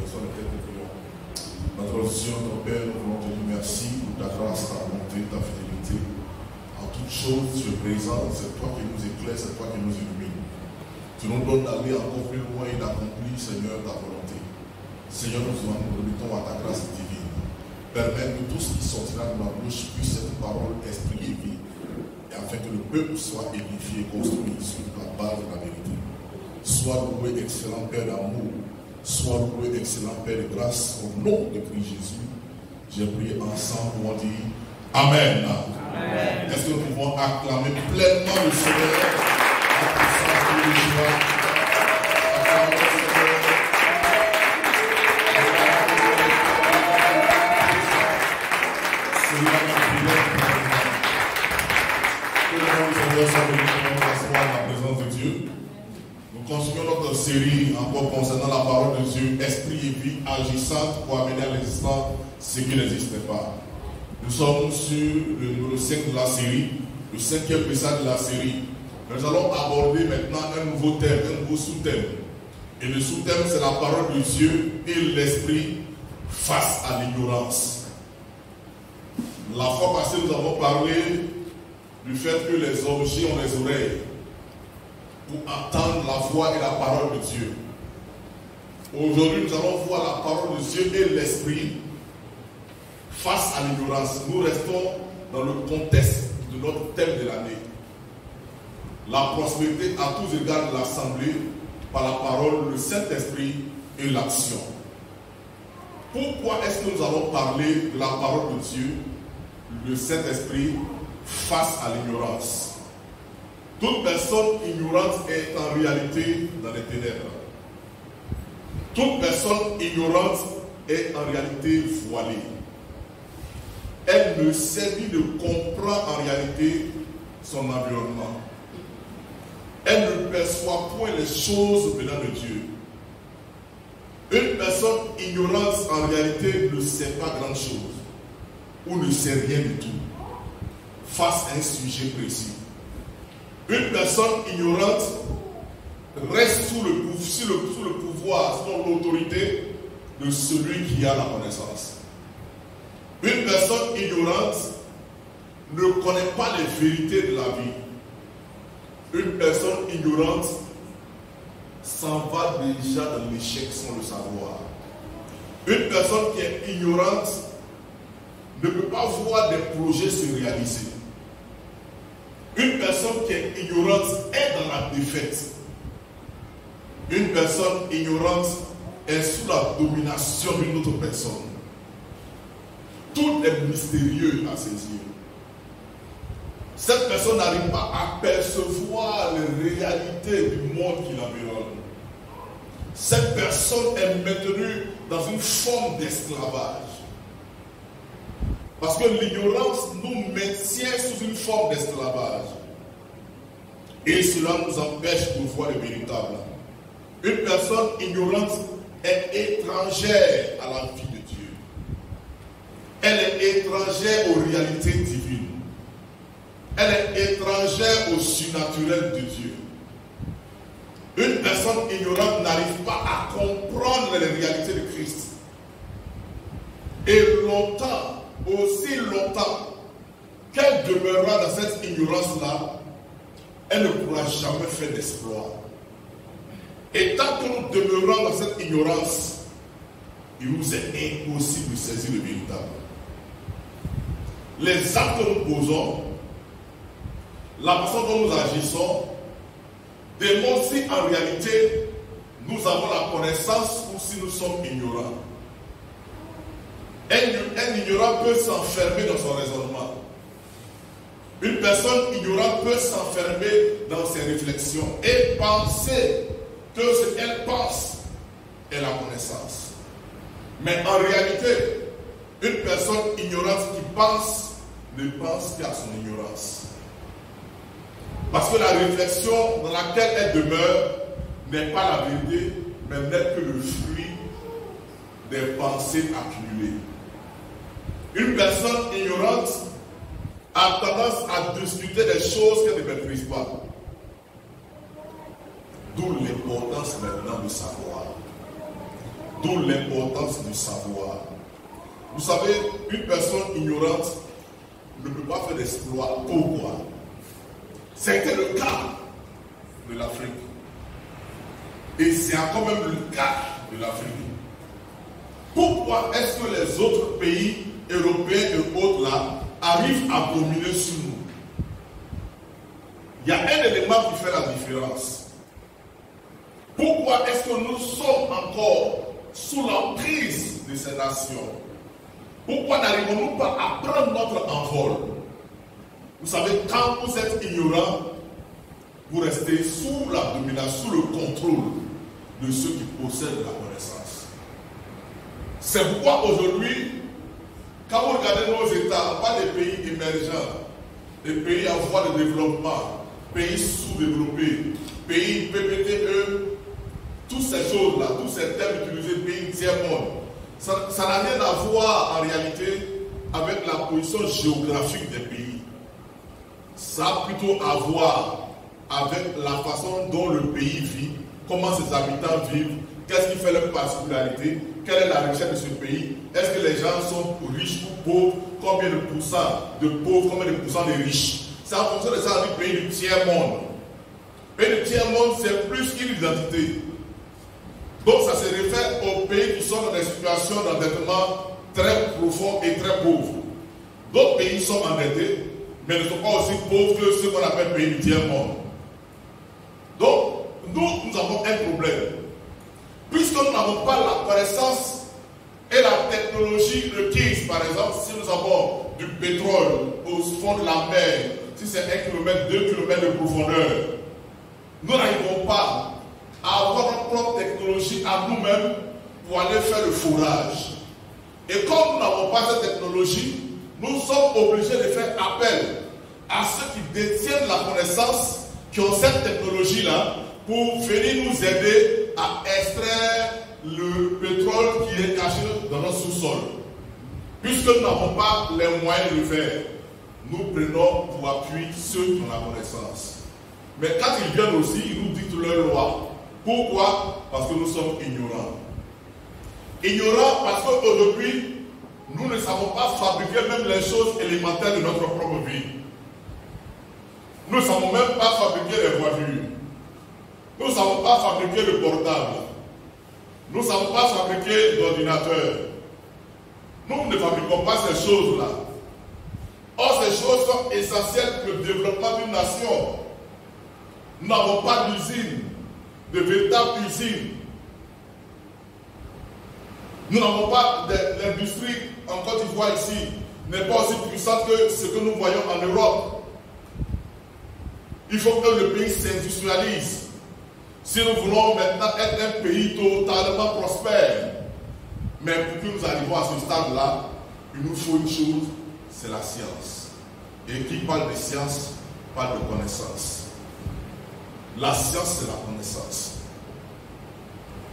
sur les têtes de prière. Notre Dieu, notre Père, nous voulons te dire merci pour ta grâce, ta bonté, ta fidélité. En toutes choses, tu es présent, c'est toi qui nous éclaires, c'est toi qui nous illumines. Tu nous donnes d'aller encore plus loin et d'accomplir, Seigneur, ta volonté. Seigneur, nous remettons à ta grâce divine. Permets que tout ce qui sortira de ma bouche puisse être parole, esprit et vie. Et afin que le peuple soit édifié et construit sur la base de la vérité. Sois loué, excellent Père d'amour. Sois loué, excellent Père de grâce. Au nom de Christ Jésus, j'ai prié ensemble pour dire Amen. Amen. Est-ce que nous pouvons acclamer pleinement le Seigneur en puissance de joie? La présence de Dieu. Nous continuons notre série encore concernant la parole de Dieu, esprit et vie agissante pour amener à l'existence ce qui n'existait pas. Nous sommes sur le numéro 5 de la série, le 5e message de la série. Nous allons aborder maintenant un nouveau thème, un nouveau sous-thème. Et le sous-thème, c'est la parole de Dieu et l'esprit face à l'ignorance. La fois passée, nous avons parlé du fait que les objets ont les oreilles pour entendre la voix et la parole de Dieu. Aujourd'hui, nous allons voir la parole de Dieu et l'esprit face à l'ignorance. Nous restons dans le contexte de notre thème de l'année. La prospérité à tous égards de l'assemblée par la parole, le Saint-Esprit et l'action. Pourquoi est-ce que nous allons parler de la parole de Dieu, le Saint-Esprit, face à l'ignorance? Toute personne ignorante est en réalité dans les ténèbres. Toute personne ignorante est en réalité voilée. Elle ne sait ni ne comprend en réalité son environnement. Elle ne perçoit point les choses venant de Dieu. Une personne ignorante en réalité ne sait pas grand chose ou ne sait rien du tout face à un sujet précis. Une personne ignorante reste sous le pouvoir, sous l'autorité de celui qui a la connaissance. Une personne ignorante ne connaît pas les vérités de la vie. Une personne ignorante s'en va déjà dans l'échec sans le savoir. Une personne qui est ignorante ne peut pas voir des projets se réaliser. Une personne qui est ignorante est dans la défaite. Une personne ignorante est sous la domination d'une autre personne. Tout est mystérieux à ses yeux. Cette personne n'arrive pas à percevoir les réalités du monde qui l'environne. Cette personne est maintenue dans une forme d'esclavage. Parce que l'ignorance nous maintient sous une forme d'esclavage. Et cela nous empêche de voir le véritable. Une personne ignorante est étrangère à la vie de Dieu. Elle est étrangère aux réalités divines. Elle est étrangère au surnaturel de Dieu. Une personne ignorante n'arrive pas à comprendre les réalités de Christ. Et longtemps, aussi longtemps qu'elle demeurera dans cette ignorance-là, elle ne pourra jamais faire d'exploit. Et tant que nous demeurons dans cette ignorance, il nous est impossible de saisir le véritable. Les actes que nous posons, la façon dont nous agissons, démontrent si en réalité nous avons la connaissance ou si nous sommes ignorants. Un ignorant peut s'enfermer dans son raisonnement. Une personne ignorante peut s'enfermer dans ses réflexions et penser que ce qu'elle pense est la connaissance. Mais en réalité, une personne ignorante qui pense ne pense qu'à son ignorance. Parce que la réflexion dans laquelle elle demeure n'est pas la vérité, mais n'est que le fruit des pensées accumulées. Une personne ignorante a tendance à discuter des choses qu'elle ne maîtrise pas. D'où l'importance maintenant de savoir. D'où l'importance du savoir. Vous savez, une personne ignorante ne peut pas faire d'exploit. Pourquoi? C'était le cas de l'Afrique. Et c'est quand même le cas de l'Afrique. Pourquoi est-ce que les autres pays européens et autres là arrivent à dominer sur nous? Il y a un élément qui fait la différence. Pourquoi est-ce que nous sommes encore sous l'emprise de ces nations? Pourquoi n'arrivons-nous pas à prendre notre envol? Vous savez, quand vous êtes ignorant, vous restez sous la domination, sous le contrôle de ceux qui possèdent la connaissance. C'est pourquoi aujourd'hui, quand vous regardez nos États, pas des pays émergents, des pays en voie de développement, pays sous-développés, pays PPTE, toutes ces choses-là, tous ces termes utilisés, pays tiers-monde, ça n'a rien à voir en réalité avec la position géographique des pays. Ça a plutôt à voir avec la façon dont le pays vit, comment ses habitants vivent, qu'est-ce qui fait leur particularité, quelle est la richesse de ce pays, est-ce que les gens sont riches ou pauvres, combien de pourcents de pauvres, combien de pourcents de riches. C'est en fonction de ça, du pays du tiers-monde. Le pays du tiers-monde, c'est plus qu'une identité. Donc ça se réfère aux pays qui sont dans des situations d'endettement très profond et très pauvres. D'autres pays sont endettés, mais ne sont pas aussi pauvres que ceux qu'on appelle pays du tiers-monde. Donc, nous avons un problème. Puisque nous n'avons pas la connaissance et la technologie requise, par exemple, si nous avons du pétrole au fond de la mer, si c'est 1 km, 2 km de profondeur, nous n'arrivons pas à avoir notre propre technologie à nous-mêmes pour aller faire le forage. Et comme nous n'avons pas cette technologie, nous sommes obligés de faire appel à ceux qui détiennent la connaissance, qui ont cette technologie-là, pour venir nous aider à extraire le pétrole qui est caché dans notre sous-sol. Puisque nous n'avons pas les moyens de le faire, nous prenons pour appui ceux qui ont la connaissance. Mais quand ils viennent aussi, ils nous dictent leurs lois. Pourquoi? Parce que nous sommes ignorants. Ignorants parce qu'aujourd'hui, nous ne savons pas fabriquer même les choses élémentaires de notre propre vie. Nous ne savons même pas fabriquer les voitures. Nous ne savons pas fabriquer le portable. Nous ne savons pas fabriquer l'ordinateur. Nous ne fabriquons pas ces choses-là. Or, ces choses sont essentielles pour le développement d'une nation. Nous n'avons pas d'usine, de véritable usine. Nous n'avons pas l'industrie en Côte d'Ivoire ici, n'est pas aussi puissante que ce que nous voyons en Europe. Il faut que le pays s'industrialise. Si nous voulons maintenant être un pays totalement prospère, mais pour que nous arrivions à ce stade-là, il nous faut une chose, c'est la science. Et qui parle de science, parle de connaissance. La science, c'est la connaissance.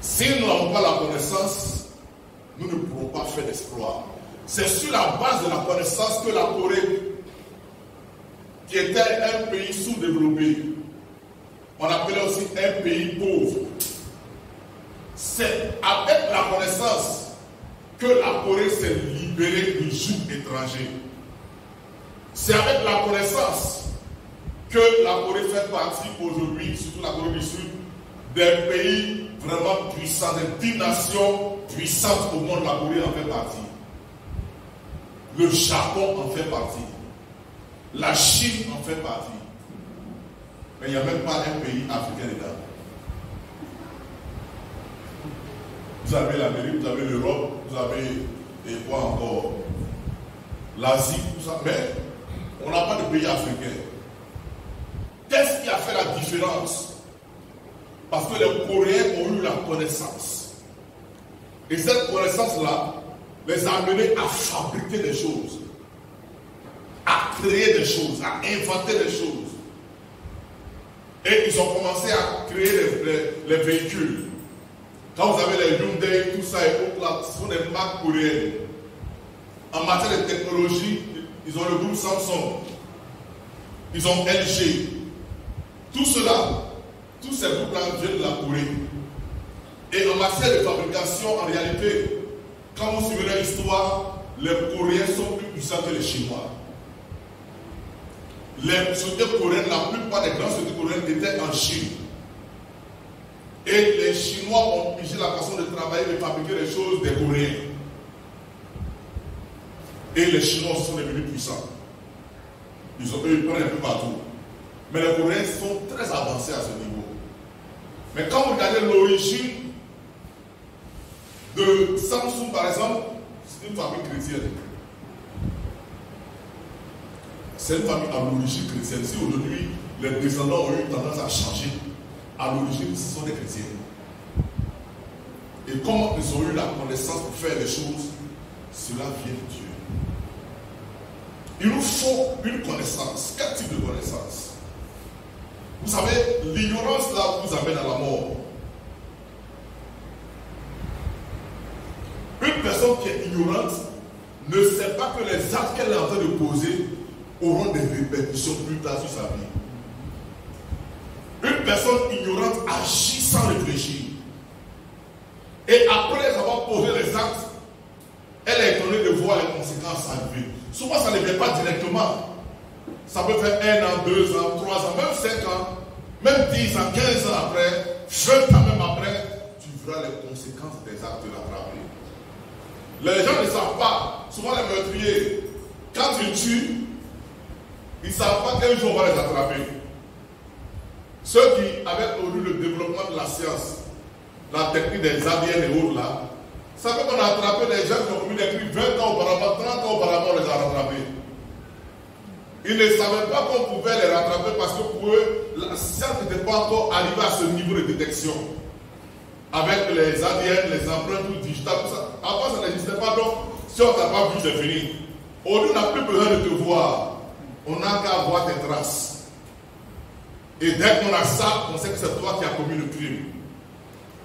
Si nous n'avons pas la connaissance, nous ne pourrons pas faire d'exploit. C'est sur la base de la connaissance que la Corée, qui était un pays sous-développé, on appelait aussi un pays pauvre. C'est avec la connaissance que la Corée s'est libérée du joug étranger. C'est avec la connaissance que la Corée fait partie aujourd'hui, surtout la Corée du Sud, des pays vraiment puissants, des 10 nations puissantes au monde. La Corée en fait partie. Le Japon en fait partie. La Chine en fait partie. Mais il n'y a même pas un pays africain dedans. Vous avez l'Amérique, vous avez l'Europe, vous avez, et quoi encore, l'Asie, tout ça, mais on n'a pas de pays africain. Qu'est-ce qui a fait la différence? Parce que les Coréens ont eu la connaissance. Et cette connaissance-là les a amenés à fabriquer des choses, à créer des choses, à inventer des choses. Et ils ont commencé à créer les véhicules. Quand vous avez les Hyundai, tout ça, et autres là, ce sont des marques coréennes. En matière de technologie, ils ont le groupe Samsung. Ils ont LG. Tout cela, tous ces groupes-là viennent de la Corée. Et en matière de fabrication, en réalité, quand vous suivez l'histoire, les Coréens sont plus puissants que les Chinois. Les sociétés coréennes, la plupart des grandes sociétés coréennes étaient en Chine. Et les Chinois ont pigé la façon de travailler, de fabriquer les choses des Coréens. Et les Chinois sont devenus puissants. Ils prennent un peu partout. Mais les Coréens sont très avancés à ce niveau. Mais quand vous regardez l'origine de Samsung, par exemple, c'est une famille chrétienne. C'est une famille à l'origine chrétienne. Si aujourd'hui, les descendants ont eu tendance à changer, à l'origine, ce sont des chrétiens. Et comment ils ont eu la connaissance pour faire les choses, cela vient de Dieu. Il nous faut une connaissance. Quel type de connaissance? Vous savez, l'ignorance là vous amène à la mort. Une personne qui est ignorante ne sait pas que les actes qu'elle est en train de poser auront des répercussions plus tard sur sa vie. Une personne ignorante agit sans réfléchir. Et après avoir posé les actes, elle est étonnée de voir les conséquences arriver. Souvent, ça ne vient pas directement. Ça peut faire 1 an, 2 ans, 3 ans, même 5 ans, même 10 ans, 15 ans après, 20 ans même après, tu verras les conséquences des actes de l'attraper. Les gens ne savent pas. Souvent, les meurtriers, quand ils tuent, ils ne savent pas quel jour on va les attraper. Ceux qui, avec le développement de la science, la technique des ADN et autres là, ça fait qu'on a attrapé des gens qui ont commis des crimes 20 ans auparavant, 30 ans auparavant, on les a rattrapés. Ils ne savaient pas qu'on pouvait les rattraper parce que pour eux, la science n'était pas encore arrivée à ce niveau de détection. Avec les ADN, les empreintes, tout digital, tout ça. Avant, ça n'existait pas, donc si on ne t'a pas vu, c'est fini. Aujourd'hui, on n'a plus besoin de te voir. On n'a qu'à voir tes traces. Et dès qu'on a ça, on sait que c'est toi qui as commis le crime.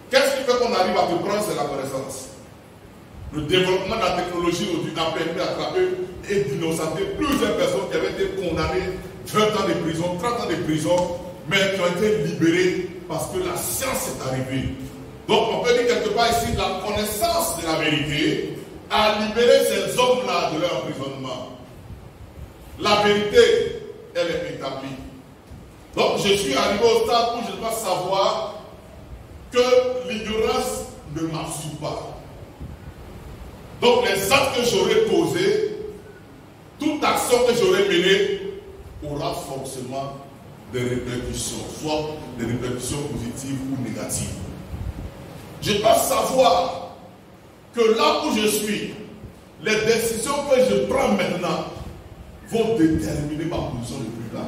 Qu'est-ce qui fait qu'on arrive à te prendre? C'est la connaissance. Le développement de la technologie aujourd'hui a permis d'attraper et d'innocenter plusieurs personnes qui avaient été condamnées 20 ans de prison, 30 ans de prison, mais qui ont été libérées parce que la science est arrivée. Donc on peut dire quelque part ici, la connaissance de la vérité a libéré ces hommes-là de leur emprisonnement. La vérité, elle est établie. Donc je suis arrivé au stade où je dois savoir que l'ignorance ne m'absout pas. Donc les actes que j'aurais posés, toute action que j'aurais menée aura forcément des répercussions, soit des répercussions positives ou négatives. Je dois savoir que là où je suis, les décisions que je prends maintenant vont déterminer ma position de plus tard.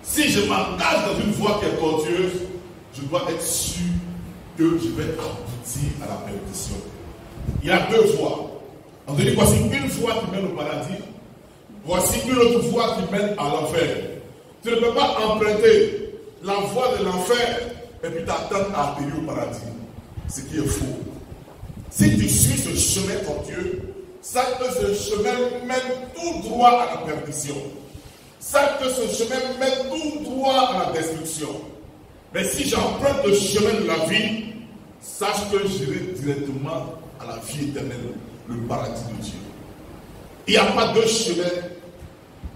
Si je m'engage dans une voie qui est tortueuse, je dois être sûr que je vais aboutir à la perdition. Il y a deux voies. On te dit voici une voie qui mène au paradis, voici une autre voie qui mène à l'enfer. Tu ne peux pas emprunter la voie de l'enfer et puis t'attendre à atterrir au paradis. Ce qui est faux. Si tu suis ce chemin tortueux, sache que ce chemin mène tout droit à la perdition. Sache que ce chemin mène tout droit à la destruction. Mais si j'emprunte le chemin de la vie, sache que j'irai directement à la vie éternelle, le paradis de Dieu. Il n'y a pas deux chemins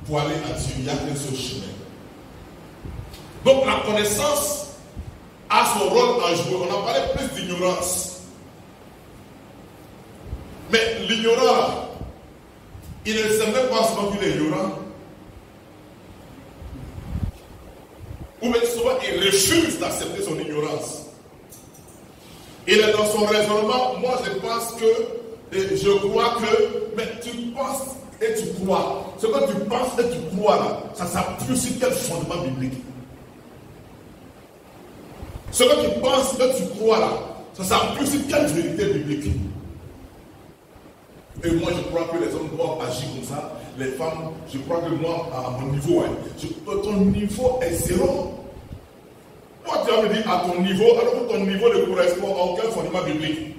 pour aller à Dieu, il n'y a qu'un seul chemin. Donc la connaissance a son rôle à jouer. On a parlé plus d'ignorance. Mais l'ignorant, il ne sait même pas souvent qu'il est ignorant. Ou bien souvent il refuse d'accepter son ignorance. Il est dans son raisonnement. Moi je pense que, et je crois que, mais tu penses et tu crois. Ce que tu penses et tu crois là, ça s'appuie sur quel fondement biblique? Ce que tu penses et tu crois là, ça s'appuie sur quelle vérité biblique? Et moi je crois que les hommes doivent agir comme ça. Les femmes, je crois que moi, à mon niveau, ton niveau est zéro. Moi, tu vas me dire à ton niveau, alors que ton niveau ne correspond à aucun fondement biblique.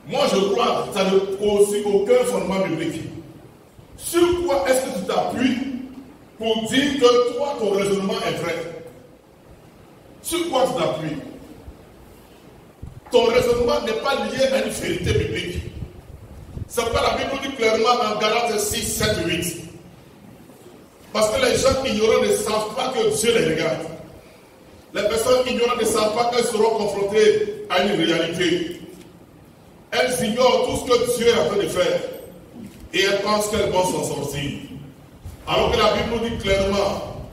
Moi, je crois que ça ne pose aucun fondement biblique. Sur quoi est-ce que tu t'appuies pour dire que toi, ton raisonnement est vrai? Sur quoi tu t'appuies? ton raisonnement n'est pas lié à une vérité biblique. C'est pourquoi la Bible dit clairement en Galates 6, 7, 8. Parce que les gens ignorants ne savent pas que Dieu les regarde. Les personnes ignorantes ne savent pas qu'elles seront confrontées à une réalité. Elles ignorent tout ce que Dieu est en train de faire. Et elles pensent qu'elles vont s'en sortir. Alors que la Bible nous dit clairement,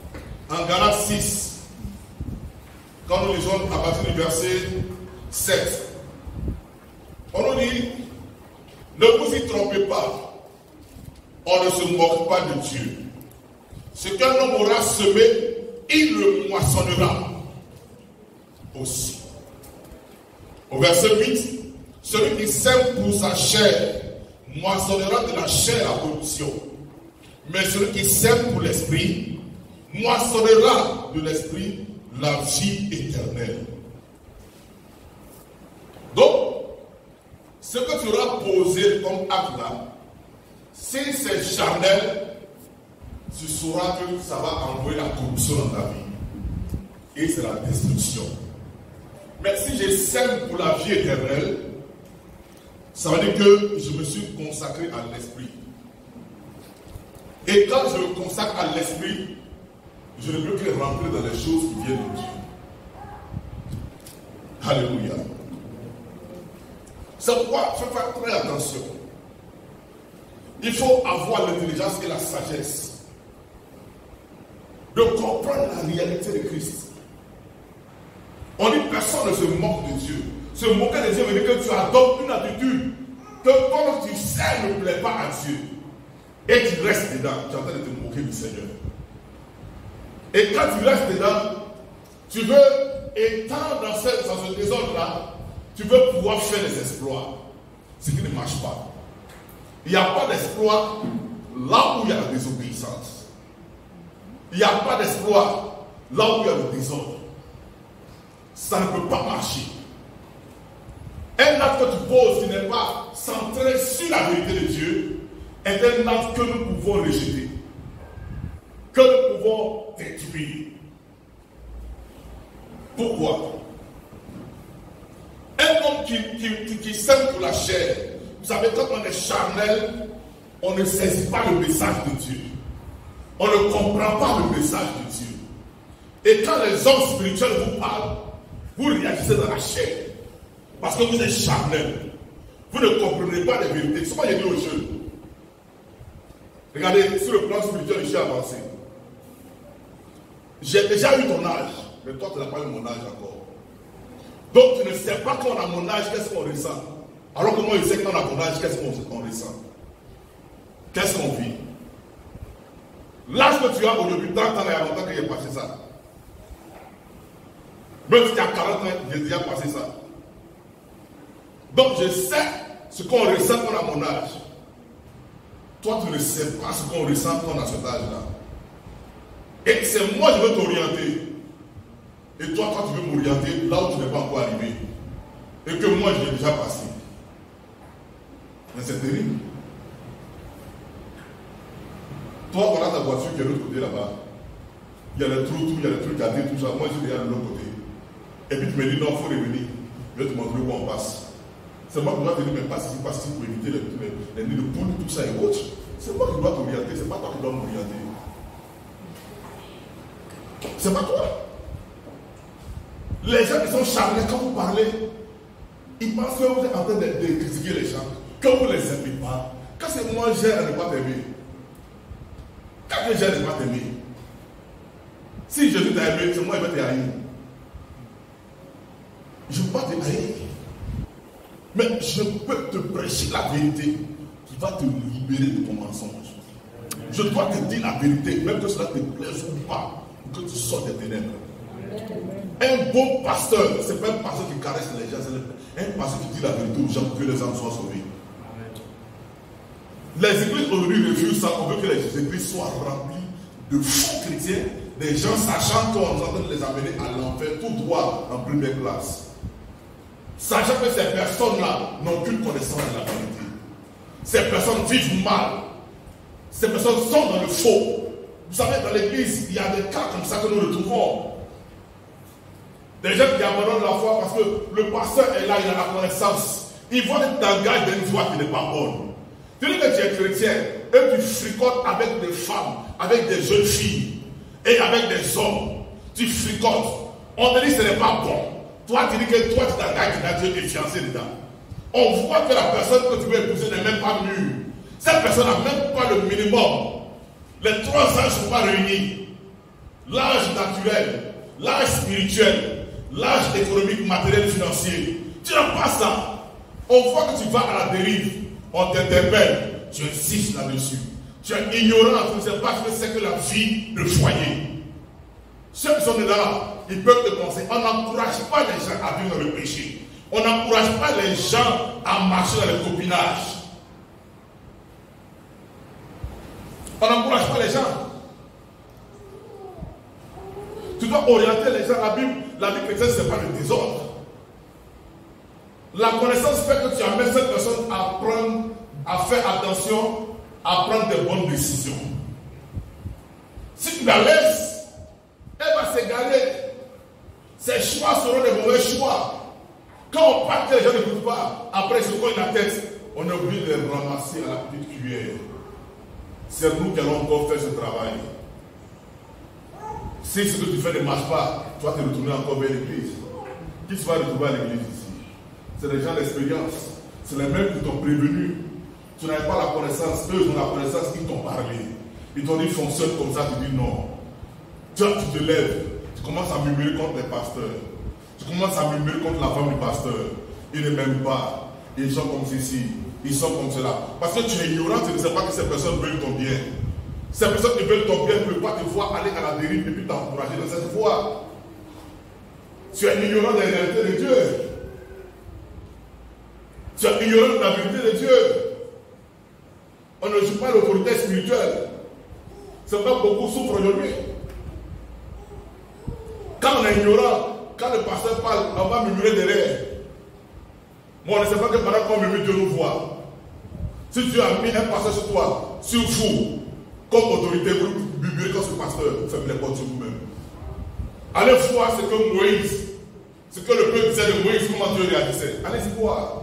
en Galates 6, quand nous lisons à partir du verset 7, on nous dit, ne vous y trompez pas, on ne se moque pas de Dieu. Ce qu'un homme aura semé, il le moissonnera aussi. Au verset 8, celui qui sème pour sa chair moissonnera de la chair la corruption. Mais celui qui sème pour l'esprit moissonnera de l'esprit la vie éternelle. Donc, ce que tu auras posé comme acte là, si c'est charnel, tu sauras que ça va envoyer la corruption dans ta vie. Et c'est la destruction. Mais si je sème pour la vie éternelle, ça veut dire que je me suis consacré à l'esprit. Et quand je me consacre à l'esprit, je ne peux que rentrer dans les choses qui viennent de Dieu. Alléluia. C'est pourquoi il faut faire très attention. Il faut avoir l'intelligence et la sagesse de comprendre la réalité de Christ. On dit personne ne se moque de Dieu. Se moquer de Dieu veut dire que tu adoptes une attitude que quand tu sais ne plaît pas à Dieu et tu restes dedans, tu es en train de te moquer du Seigneur. Et quand tu restes dedans, tu veux étendre dans ce désordre-là, tu veux pouvoir faire des exploits. Ce qui ne marche pas. Il n'y a pas d'exploit là où il y a la désobéissance. Il n'y a pas d'exploit là où il y a le désordre. Ça ne peut pas marcher. Un acte que tu poses qui n'est pas centré sur la vérité de Dieu est un acte que nous pouvons rejeter, que nous pouvons détruire. Pourquoi? Un homme qui sème pour la chair, vous savez, quand on est charnel, on ne saisit pas le message de Dieu. On ne comprend pas le message de Dieu. Et quand les hommes spirituels vous parlent, vous réagissez dans la chair. Parce que vous êtes charnel. Vous ne comprenez pas les vérités. C'est ce que j'ai dit aux jeunes. Regardez, sur le plan spirituel, j'ai avancé. J'ai déjà eu ton âge, mais toi, tu n'as pas eu mon âge encore. Donc, tu ne sais pas quand on a mon âge, qu'est-ce qu'on ressent. Alors que moi, je sais quand on a ton âge, qu'est-ce qu'on ressent. Qu'est-ce qu'on vit. L'âge que tu as aujourd'hui, dans le temps, il y a longtemps que j'ai passé ça. Même si tu as 40 ans, j'ai déjà passé ça. Donc, je sais ce qu'on ressent quand on a mon âge. Toi, tu ne sais pas ce qu'on ressent quand on a cet âge-là. Et c'est moi qui veux t'orienter. Et toi, tu veux m'orienter là où tu n'es pas encore arrivé. Et que moi, je l'ai déjà passé. Mais c'est terrible. Toi, voilà ta voiture qui est de l'autre côté là-bas. Il y a les trous, il y a les trucs à dire, tout ça. Moi, je suis déjà de l'autre côté. Et puis tu me dis, non, il faut revenir. Je vais te montrer où on passe. C'est moi qui dois te dire, mais passe ici pour éviter les nids de poule, tout ça et autres. C'est moi qui dois t'orienter, c'est pas toi qui dois m'orienter. C'est pas toi. Les gens qui sont charnés, quand vous parlez, ils pensent que vous êtes en train de critiquer les gens, que vous ne les aimez pas. Quand c'est moi, j'ai à ne pas t'aimer. Quand j'ai à ne pas t'aimer. Si Jésus t'a aimé, c'est moi qui vais te haïr. Je ne veux pas te haïr. Mais je peux te prêcher la vérité qui va te libérer de ton mensonge. Je dois te dire la vérité, même que cela te plaise ou pas, que tu sors des ténèbres. Un bon pasteur, ce n'est pas un pasteur qui caresse les gens, c'est un pasteur qui dit la vérité aux gens pour que les âmes soient sauvées. Les églises aujourd'hui refusent ça, on veut que les églises soient remplies de faux chrétiens, des gens sachant qu'on est en train de les amener à l'enfer tout droit en première classe. Sachant que ces personnes-là n'ont qu'une connaissance de la vérité. Ces personnes vivent mal. Ces personnes sont dans le faux. Vous savez, dans l'église, il y a des cas comme ça que nous retrouvons. Des gens qui abandonnent la foi parce que le pasteur est là, il a la connaissance. Il voit que tu t'engages dans une voie qui n'est pas bonne. Tu dis que tu es chrétien et tu fricotes avec des femmes, avec des jeunes filles et avec des hommes. Tu fricotes. On te dit que ce n'est pas bon. Toi, tu dis que toi, tu t'engages dans Dieu et fiancé dedans. On voit que la personne que tu veux épouser n'est même pas mûre. Cette personne n'a même pas le minimum. Les 3 âges ne sont pas réunis. L'âge naturel, l'âge spirituel, l'âge économique, matériel, financier. Tu n'as pas ça. On voit que tu vas à la dérive. On t'interpelle. Tu insistes là-dessus. Tu es ignorant. Tu ne sais pas ce que c'est que la vie de foyer. Ceux qui sont là, ils peuvent te conseiller. On n'encourage pas les gens à vivre dans le péché. On n'encourage pas les gens à marcher dans le copinage. On n'encourage pas les gens. Tu dois orienter les gens. La vie chrétienne, ce n'est pas le désordre. La connaissance fait que tu amènes cette personne à faire attention, à prendre de bonnes décisions. Si tu la laisses, elle va s'égarer. Ses choix seront des mauvais choix. Quand on part que les gens n'écoutent pas, après ils se cognent la tête, on est obligé de les ramasser à la petite cuillère. C'est nous qui allons encore faire ce travail. Si ce que tu fais ne marche pas, tu vas te retourner encore vers l'église. Qui se va retrouver à l'église ici? C'est des gens d'expérience. C'est les mêmes qui t'ont prévenu. Tu n'avais pas la connaissance. Eux, ils ont la connaissance, ils t'ont parlé. Ils t'ont dit fonctionne comme ça, tu dis non. Tu te lèves, tu commences à murmurer contre les pasteurs. Tu commences à murmurer contre la femme du pasteur. Ils ne m'aiment pas. Ils sont comme ceci. Ils sont comme cela. Parce que tu es ignorant, tu ne sais pas que ces personnes veulent ton bien. Ces personnes qui veulent ton bien ne peuvent pas te voir aller à la dérive et puis t'encourager dans cette voie. Tu es ignorant des réalités de Dieu. Tu es ignorant de la vérité de Dieu. On ne joue pas l'autorité spirituelle. C'est pas beaucoup souffrent aujourd'hui. Quand on est ignorant, quand le pasteur parle, on va murmurer derrière. Moi, on ne sait pas que pendant qu'on murmure, Dieu nous voit. Si Dieu a mis un pasteur sur toi, sur vous, comme autorité, vous murmurez comme ce pasteur, faites les portes sur vous-même. Allez voir ce que Moïse, ce que le peuple disait de Moïse, comment Dieu réagissait. Allez-y voir.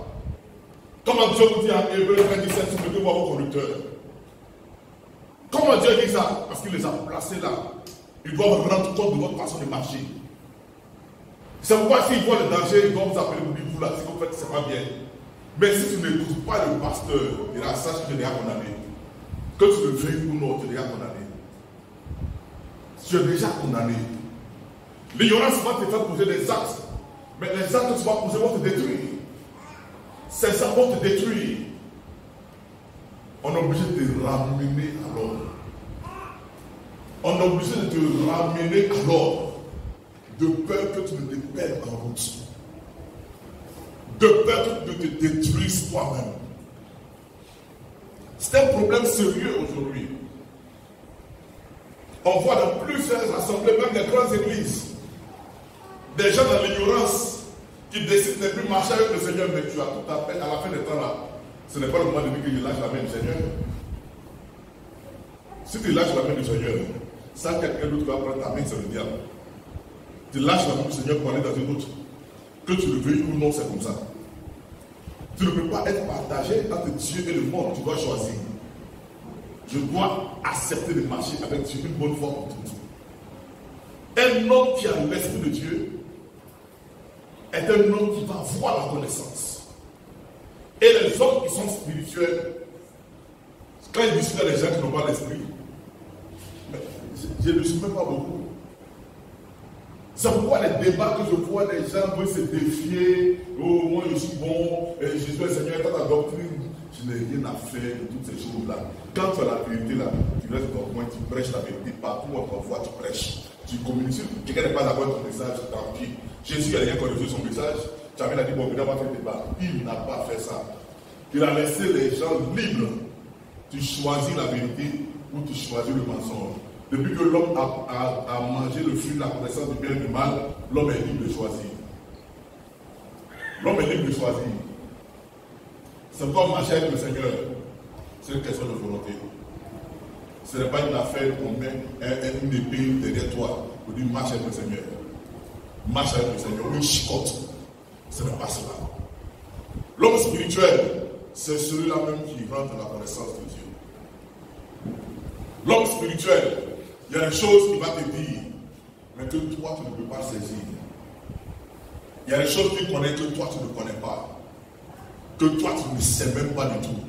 Comment Dieu vous dit en Hébreu 27, soumettez-vous à vos conducteurs. Comment Dieu dit ça? Parce qu'il les a placés là. Ils doivent rendre compte de votre façon de marcher. C'est pourquoi s'ils voient le danger, ils doivent vous appeler pour dire vous là, si vous faites, c'est pas bien. Mais si tu n'écoutes pas le pasteur, il a sache que tu es déjà condamné. Que tu le veuilles ou non, tu es déjà condamné. Tu es déjà condamné. L'ignorance va te faire poser des actes. Mais les actes que tu vas poser vont te détruire. Ces actes vont te détruire. On est obligé de te ramener à l'ordre. On est obligé de te ramener à l'ordre. De peur que tu ne te perdes en route. De peur que tu ne te détruises toi-même. C'est un problème sérieux aujourd'hui. On voit dans plusieurs assemblées, même des grandes églises, des gens dans l'ignorance qui décident de ne plus marcher avec le Seigneur, mais tu as tout à fait, à la fin des temps là, ce n'est pas le moment de dire que je lâche la main du Seigneur. Si tu lâches la main du Seigneur, ça quelqu'un d'autre va prendre ta main, c'est le diable. Tu lâches la main du Seigneur pour aller dans une autre. Que tu le veuilles ou non, c'est comme ça. Tu ne peux pas être partagé entre Dieu et le monde. Tu dois choisir. Je dois accepter de marcher avec Dieu une bonne fois pour toutes. Un homme qui a l'esprit de Dieu est un homme qui va voir la connaissance. Et les hommes qui sont spirituels, quand ils discutent avec les gens qui n'ont pas l'esprit, je ne suis même pas beaucoup. C'est pourquoi les débats que je vois, les gens veulent se défier. Oh, moi je suis bon, Jésus est Seigneur, quand ta doctrine, je n'ai rien à faire de toutes ces choses-là. Quand tu as la vérité là, tu restes dans ton coin, tu prêches la vérité partout où on t'envoie, tu prêches. Tu communiques. Quelqu'un n'est pas d'accord avec ton message, tant pis. Jésus a rien corrigé son message. Tu avais dit, bon, on va faire le débat. Il n'a pas fait ça. Il a laissé les gens libres. Tu choisis la vérité ou tu choisis le mensonge. Depuis que l'homme a mangé le fruit de la connaissance du bien et du mal, l'homme est libre de choisir. L'homme est libre de choisir. C'est comme marcher avec le Seigneur. C'est une question de volonté. Ce n'est pas une affaire qu'on met une épée derrière toi pour dire marche avec le Seigneur. marche avec le Seigneur, ou une chicote. Ce n'est pas cela. L'homme spirituel, c'est celui-là même qui rentre dans la connaissance de Dieu. L'homme spirituel, il y a des choses qu'il va te dire, mais que toi tu ne peux pas saisir. Il y a des choses qu'il connaît que toi tu ne connais pas. Que toi tu ne sais même pas du tout.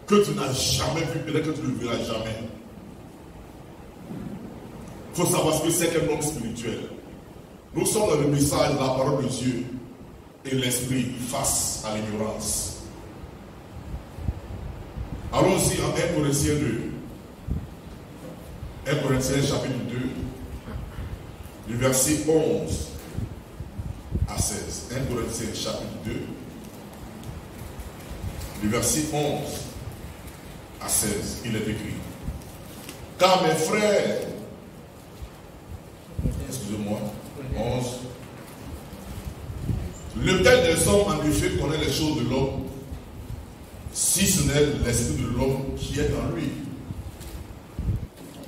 Que tu n'as jamais vu, peut-être que tu ne le verras jamais. Il faut savoir ce que c'est qu'un homme spirituel. Nous sommes dans le message de la parole de Dieu et l'esprit face à l'ignorance. Allons-y en 1 Corinthiens 2. 1 Corinthiens chapitre 2, du verset 11 à 16. 1 Corinthiens chapitre 2, du verset 11 à 16. Il est écrit: car mes frères, excusez-moi, 11. Lequel des hommes en effet connaît les choses de l'homme, si ce n'est l'esprit de l'homme qui est en lui?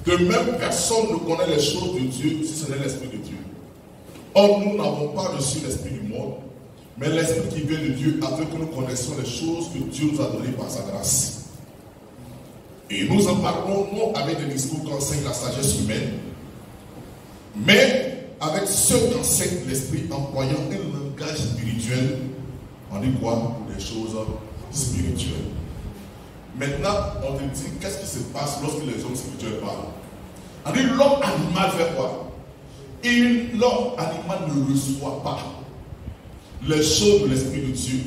De même, personne ne connaît les choses de Dieu si ce n'est l'esprit de Dieu. Or, nous n'avons pas reçu l'esprit du monde, mais l'esprit qui vient de Dieu, afin que nous connaissions les choses que Dieu nous a données par sa grâce. Et nous en parlons non avec des discours qu'enseigne la sagesse humaine, mais avec ceux qu'enseigne l'esprit, employant un langage spirituel. On dit quoi? Pour des choses spirituelles. Maintenant, on te dit qu'est-ce qui se passe lorsque les hommes spirituels parlent. On dit l'homme animal fait quoi? L'homme animal ne reçoit pas les choses de l'esprit de Dieu,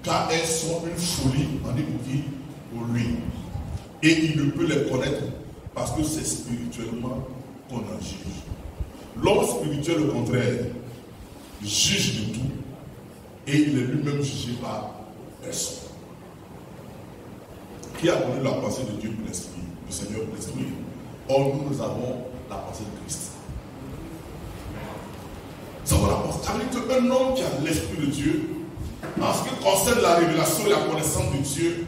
car elles sont une folie, on dit pour qui? Pour lui. Et il ne peut les connaître parce que c'est spirituellement qu'on en juge. L'homme spirituel, au contraire, juge de tout et il est lui-même jugé par personne. Qui a connu la pensée de Dieu pour l'esprit? Le Seigneur pour l'esprit. Or, nous avons la pensée de Christ. Nous avons la pensée. Ça veut dire qu'un homme qui a l'esprit de Dieu, en ce qui concerne la révélation et la connaissance de Dieu,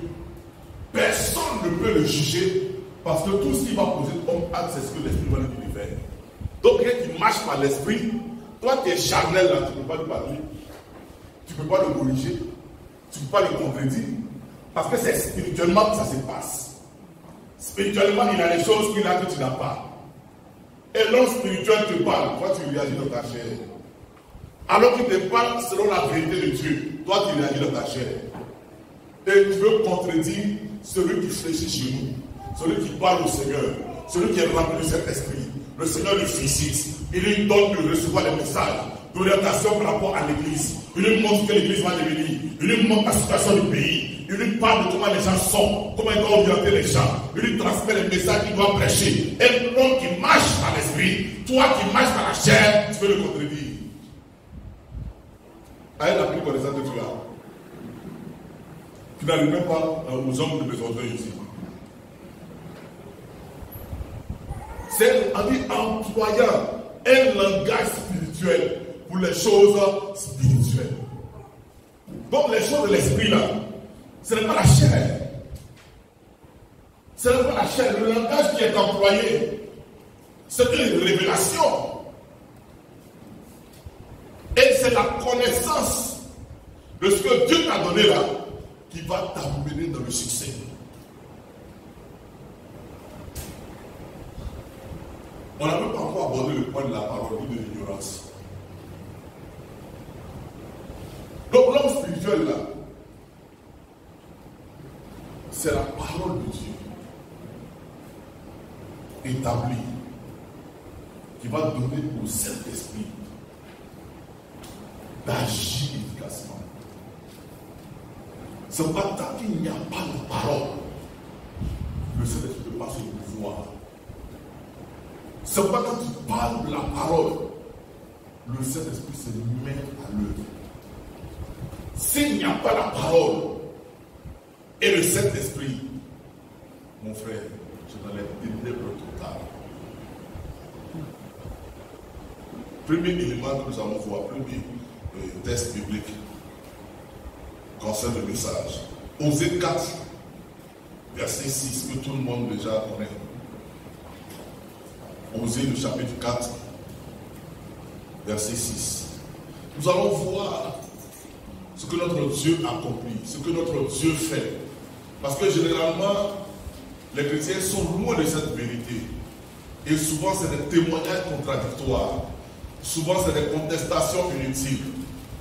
personne ne peut le juger parce que tout ce qu'il va poser comme acte, c'est ce que l'esprit va lui dire de faire. Donc, quelqu'un qui marche par l'esprit, toi qui es charnel là, tu ne peux pas lui parler, tu ne peux pas le corriger, tu ne peux pas le contredire, parce que c'est spirituellement que ça se passe. Spirituellement, il y a des choses qu'il a que tu n'as pas. Et l'homme spirituel te parle, toi tu réagis dans ta chair. Alors qu'il te parle selon la vérité de Dieu, toi tu réagis dans ta chair. Et tu veux contredire celui qui fléchit chez nous, celui qui parle au Seigneur, celui qui est rempli de cet esprit. Le Seigneur lui félicite, il lui donne de recevoir les messages d'orientation par rapport à l'église. Il lui montre que l'église va devenir, il lui montre la situation du pays, il lui parle de comment les gens sont, comment il doit orienter les gens, il lui transmet les messages qu'il doit prêcher. Et l'homme qui marche par l'esprit, toi qui marches par la chair, tu peux le contredire. Avec la plus connaissance que tu as, tu n'arrives même pas aux hommes de besoin ici. C'est en employant un langage spirituel pour les choses spirituelles. Donc les choses de l'esprit là, ce n'est pas la chair. Ce n'est pas la chair. Le langage qui est employé, c'est une révélation. Et c'est la connaissance de ce que Dieu t'a donné là qui va t'amener dans le succès. On n'a même pas encore abordé le point de la parole ou de l'ignorance. Donc l'homme spirituel là, c'est la parole de Dieu établie qui va donner au Saint-Esprit d'agir efficacement. C'est pas tant qu'il n'y a pas de parole, le Saint-Esprit ne peut pas se pouvoir. C'est pas quand tu parles de la parole, le Saint-Esprit se met à l'œuvre. S'il n'y a pas la parole et le Saint-Esprit, mon frère, c'est dans les ténèbres totales. Premier élément que nous allons voir, premier texte biblique concerne le message. Osée 4, verset 6, que tout le monde déjà connaît. Osée le chapitre 4, verset 6. nous allons voir ce que notre Dieu accomplit, ce que notre Dieu fait. Parce que généralement, les chrétiens sont loin de cette vérité. Et souvent, c'est des témoignages contradictoires. Souvent, c'est des contestations inutiles.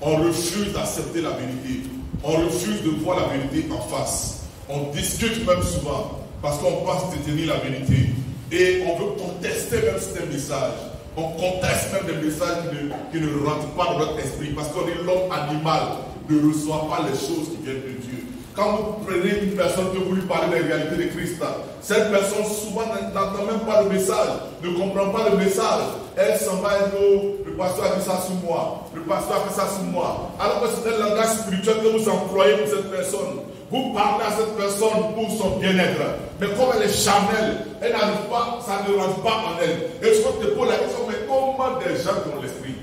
On refuse d'accepter la vérité. On refuse de voir la vérité en face. On discute même souvent parce qu'on pense détenir la vérité. Et on veut contester même certains messages. On conteste même des messages qui ne rentrent pas dans notre esprit. Parce qu'on est l'homme animal, ne reçoit pas les choses qui viennent de Dieu. Quand vous prenez une personne que vous lui parlez des réalités de Christ, cette personne souvent n'entend même pas le message, ne comprend pas le message. Elle s'en va et dit, le pasteur a dit ça sur moi, le pasteur a fait ça sur moi. Alors que c'est un langage spirituel que vous employez pour cette personne. Vous parlez à cette personne pour son bien-être. Mais comme elle est charnelle, elle n'arrive pas, ça ne rentre pas en elle. Et je peux te poser la question, mais comment des gens qui ont l'esprit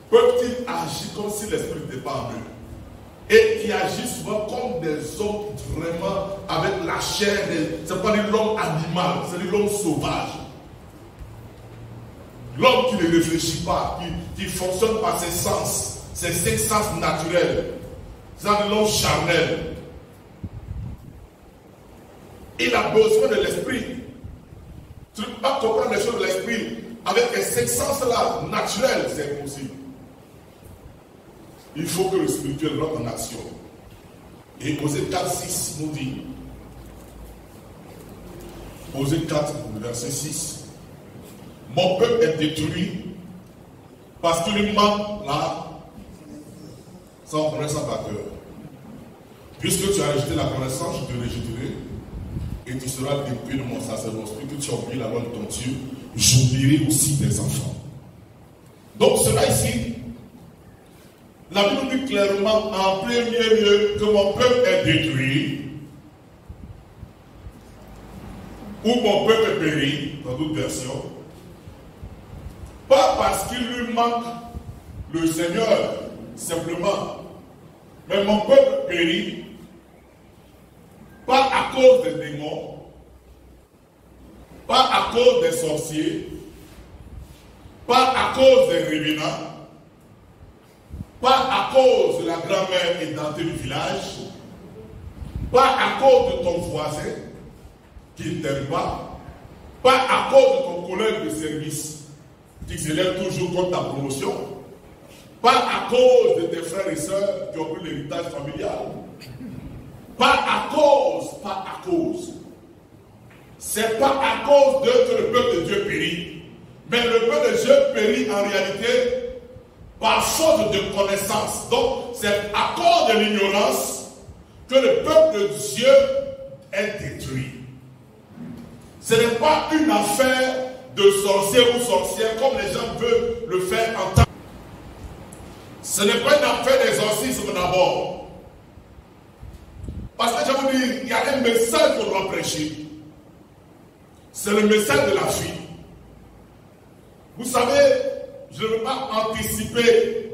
peuvent-ils agir comme si l'esprit n'était pas en eux? Et qui agissent souvent comme des hommes vraiment avec la chair. Ce n'est pas l'homme animal, c'est l'homme sauvage. L'homme qui ne réfléchit pas, qui fonctionne par ses sens, ses sens naturels. C'est l'homme charnel. Il a besoin de l'esprit. Tu ne peux pas comprendre les choses de l'esprit avec ces sens-là naturels, c'est impossible. Il faut que le spirituel rentre en action. Et Osée 4:6 nous dit, Osée 4, verset 6, mon peuple est détruit parce qu'il lui manque là, sans connaissance par cœur. Puisque tu as rejeté la connaissance, je te rejetterai et tu seras dépouillé de mon sacerdoce. Puisque tu as oublié la loi de ton Dieu, j'oublierai aussi tes enfants. Donc cela ici, la Bible nous dit clairement en premier lieu que mon peuple est détruit, ou mon peuple est péri, dans d'autres versions, pas parce qu'il lui manque le Seigneur, simplement, mais mon peuple périt, pas à cause des démons, pas à cause des sorciers, pas à cause des revenants, pas à cause de la grand-mère édentée du village, pas à cause de ton voisin qui ne t'aime pas à cause de ton collègue de service qui s'élève toujours contre ta promotion, pas à cause de tes frères et sœurs qui ont pris l'héritage familial, pas à cause. C'est pas à cause d'eux que le peuple de Dieu périt, mais le peuple de Dieu périt en réalité par faute de connaissance. Donc, c'est à cause de l'ignorance que le peuple de Dieu est détruit. Ce n'est pas une affaire de sorcier ou sorcière comme les gens veulent le faire entendre. Ce n'est pas une affaire d'exorcisme d'abord. Parce que je vous dis, il y a un message qu'on doit prêcher. C'est le message de la vie. Vous savez, je ne veux pas anticiper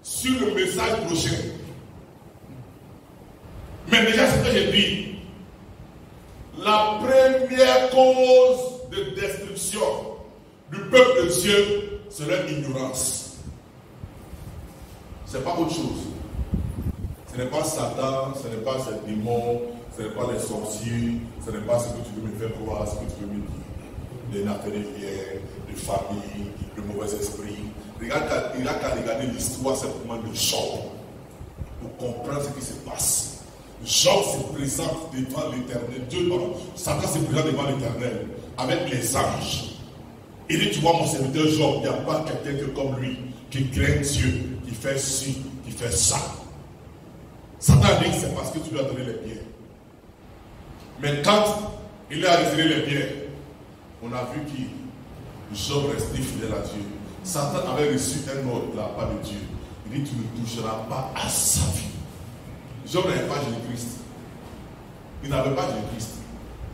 sur le message prochain. Mais déjà, ce que j'ai dit, la première cause de destruction du peuple de Dieu, c'est leur ignorance. Ce n'est pas autre chose. Ce n'est pas Satan, ce n'est pas ces démons, ce n'est pas les sorciers, ce n'est pas ce que tu veux me faire croire, ce que tu veux me dire. Les natériens, les familles, le mauvais esprit. Il n'a qu'à regarder l'histoire simplement de Job pour comprendre ce qui se passe. Job se présente devant l'éternel. Satan se présente devant l'éternel avec les anges. Il dit, tu vois mon serviteur Job, il n'y a pas quelqu'un comme lui qui craint Dieu, qui fait ci, qui fait ça. Satan dit que c'est parce que tu lui as donné les biens. Mais quand il a retiré les biens, on a vu qu'il Job restait fidèle à Dieu. Satan avait reçu un ordre de la part de Dieu. Il dit, tu ne toucheras pas à sa vie. Job n'avait pas Jésus-Christ. Il n'avait pas Jésus-Christ.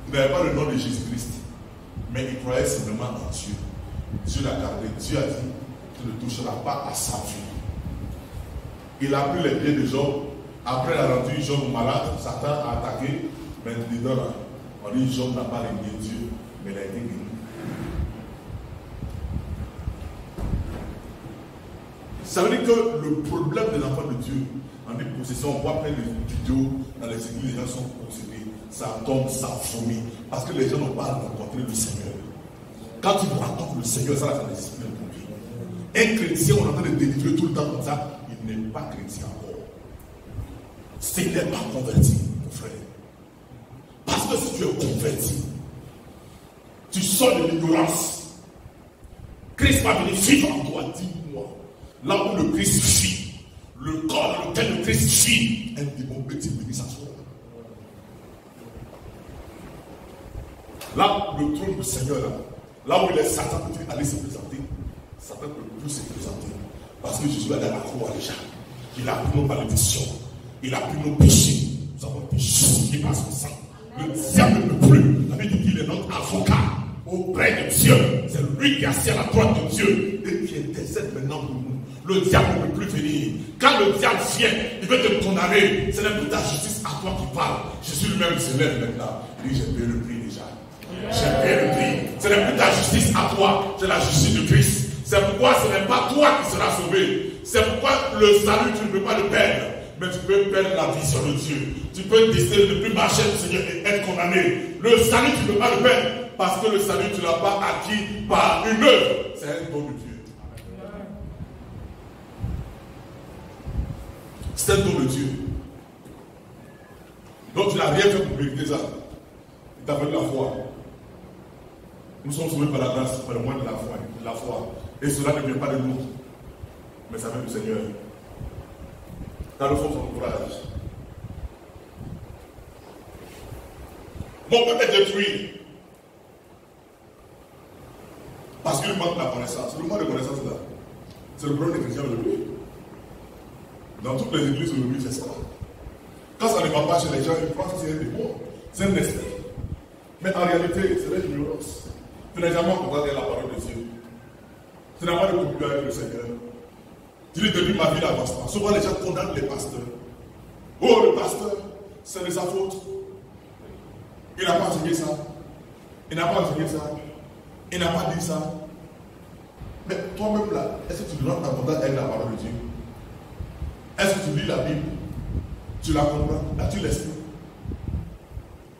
Il n'avait pas le nom de Jésus-Christ. Mais il croyait simplement en Dieu. Dieu l'a gardé. Dieu a dit, tu ne toucheras pas à sa vie. Il a pris les biens de Job. Après, il a rendu Job malade. Satan a attaqué. Mais dedans, on dit, Job n'a pas régné Dieu, mais il a été guéri. Ça veut dire que le problème des enfants de Dieu, en dépossession, on voit plein de vidéos dans les églises, les gens sont possédés, ça tombe, ça vomit, parce que les gens n'ont pas rencontré le Seigneur. Quand tu rencontres le Seigneur, ça n'existe plus pour lui. Un chrétien, on est en train de délivrer tout le temps comme ça, il n'est pas chrétien encore. S'il n'est pas converti, mon frère. Parce que si tu es converti, tu sors de l'ignorance. Christ va venir vivre en toi, dis-moi. Là où le Christ vit, le corps dans lequel le Christ vit, un démon peut-il venir s'asseoir. Là, le trône du Seigneur, là où il est, Satan peut aller se présenter. Satan ne peut plus se présenter. Parce que Jésus a dit à la croix déjà. Il a pris nos malédictions. Il a pris nos péchés. Nous avons été justifiés par son sang. Le diable ne peut plus. La Bible dit qu'il est notre avocat auprès de Dieu. C'est lui qui est assis à la droite de Dieu et qui intercède maintenant pour nous. Le diable ne peut plus venir. Quand le diable vient, il veut te condamner. Ce n'est plus ta justice à toi qui parle. Jésus lui-même se lève maintenant. Il dit, j'ai payé le prix déjà. J'ai payé le prix. Ce n'est plus ta justice à toi. C'est la justice de Christ. C'est pourquoi ce n'est pas toi qui seras sauvé. C'est pourquoi le salut, tu ne peux pas le perdre. Mais tu peux perdre la vision de Dieu. Tu peux décider de ne plus marcher le Seigneur et être condamné. Le salut, tu ne peux pas le perdre. Parce que le salut, tu ne l'as pas acquis par une œuvre. C'est un don de Dieu. C'est un don de Dieu. Donc tu n'as rien fait pour mériter ça. Il t'a fallu la foi. Nous sommes sauvés par la grâce, par le moyen de la foi. Et cela ne vient pas de nous, mais ça vient du Seigneur. Dans le fond, son courage. Mon peuple est détruit. Parce qu'il manque la connaissance. Le manque de connaissance là, c'est le problème des chrétiens aujourd'hui. Dans toutes les églises aujourd'hui, c'est ça. Quand ça ne va pas chez les gens, ils pensent que c'est un démon. C'est un esprit. Mais en réalité, c'est l'ignorance. Tu n'as jamais entendu la parole de Dieu. Tu n'as pas de communion avec le Seigneur. Tu dis depuis ma vie n'avance pas. Souvent les gens condamnent les pasteurs. Oh, le pasteur, c'est de sa faute. Il n'a pas enseigné ça. Il n'a pas enseigné ça. Il n'a pas dit ça. Mais toi-même là, est-ce que tu rentres en contact avec la parole de Dieu? Est-ce que tu lis la Bible? Tu la comprends? As-tu l'esprit?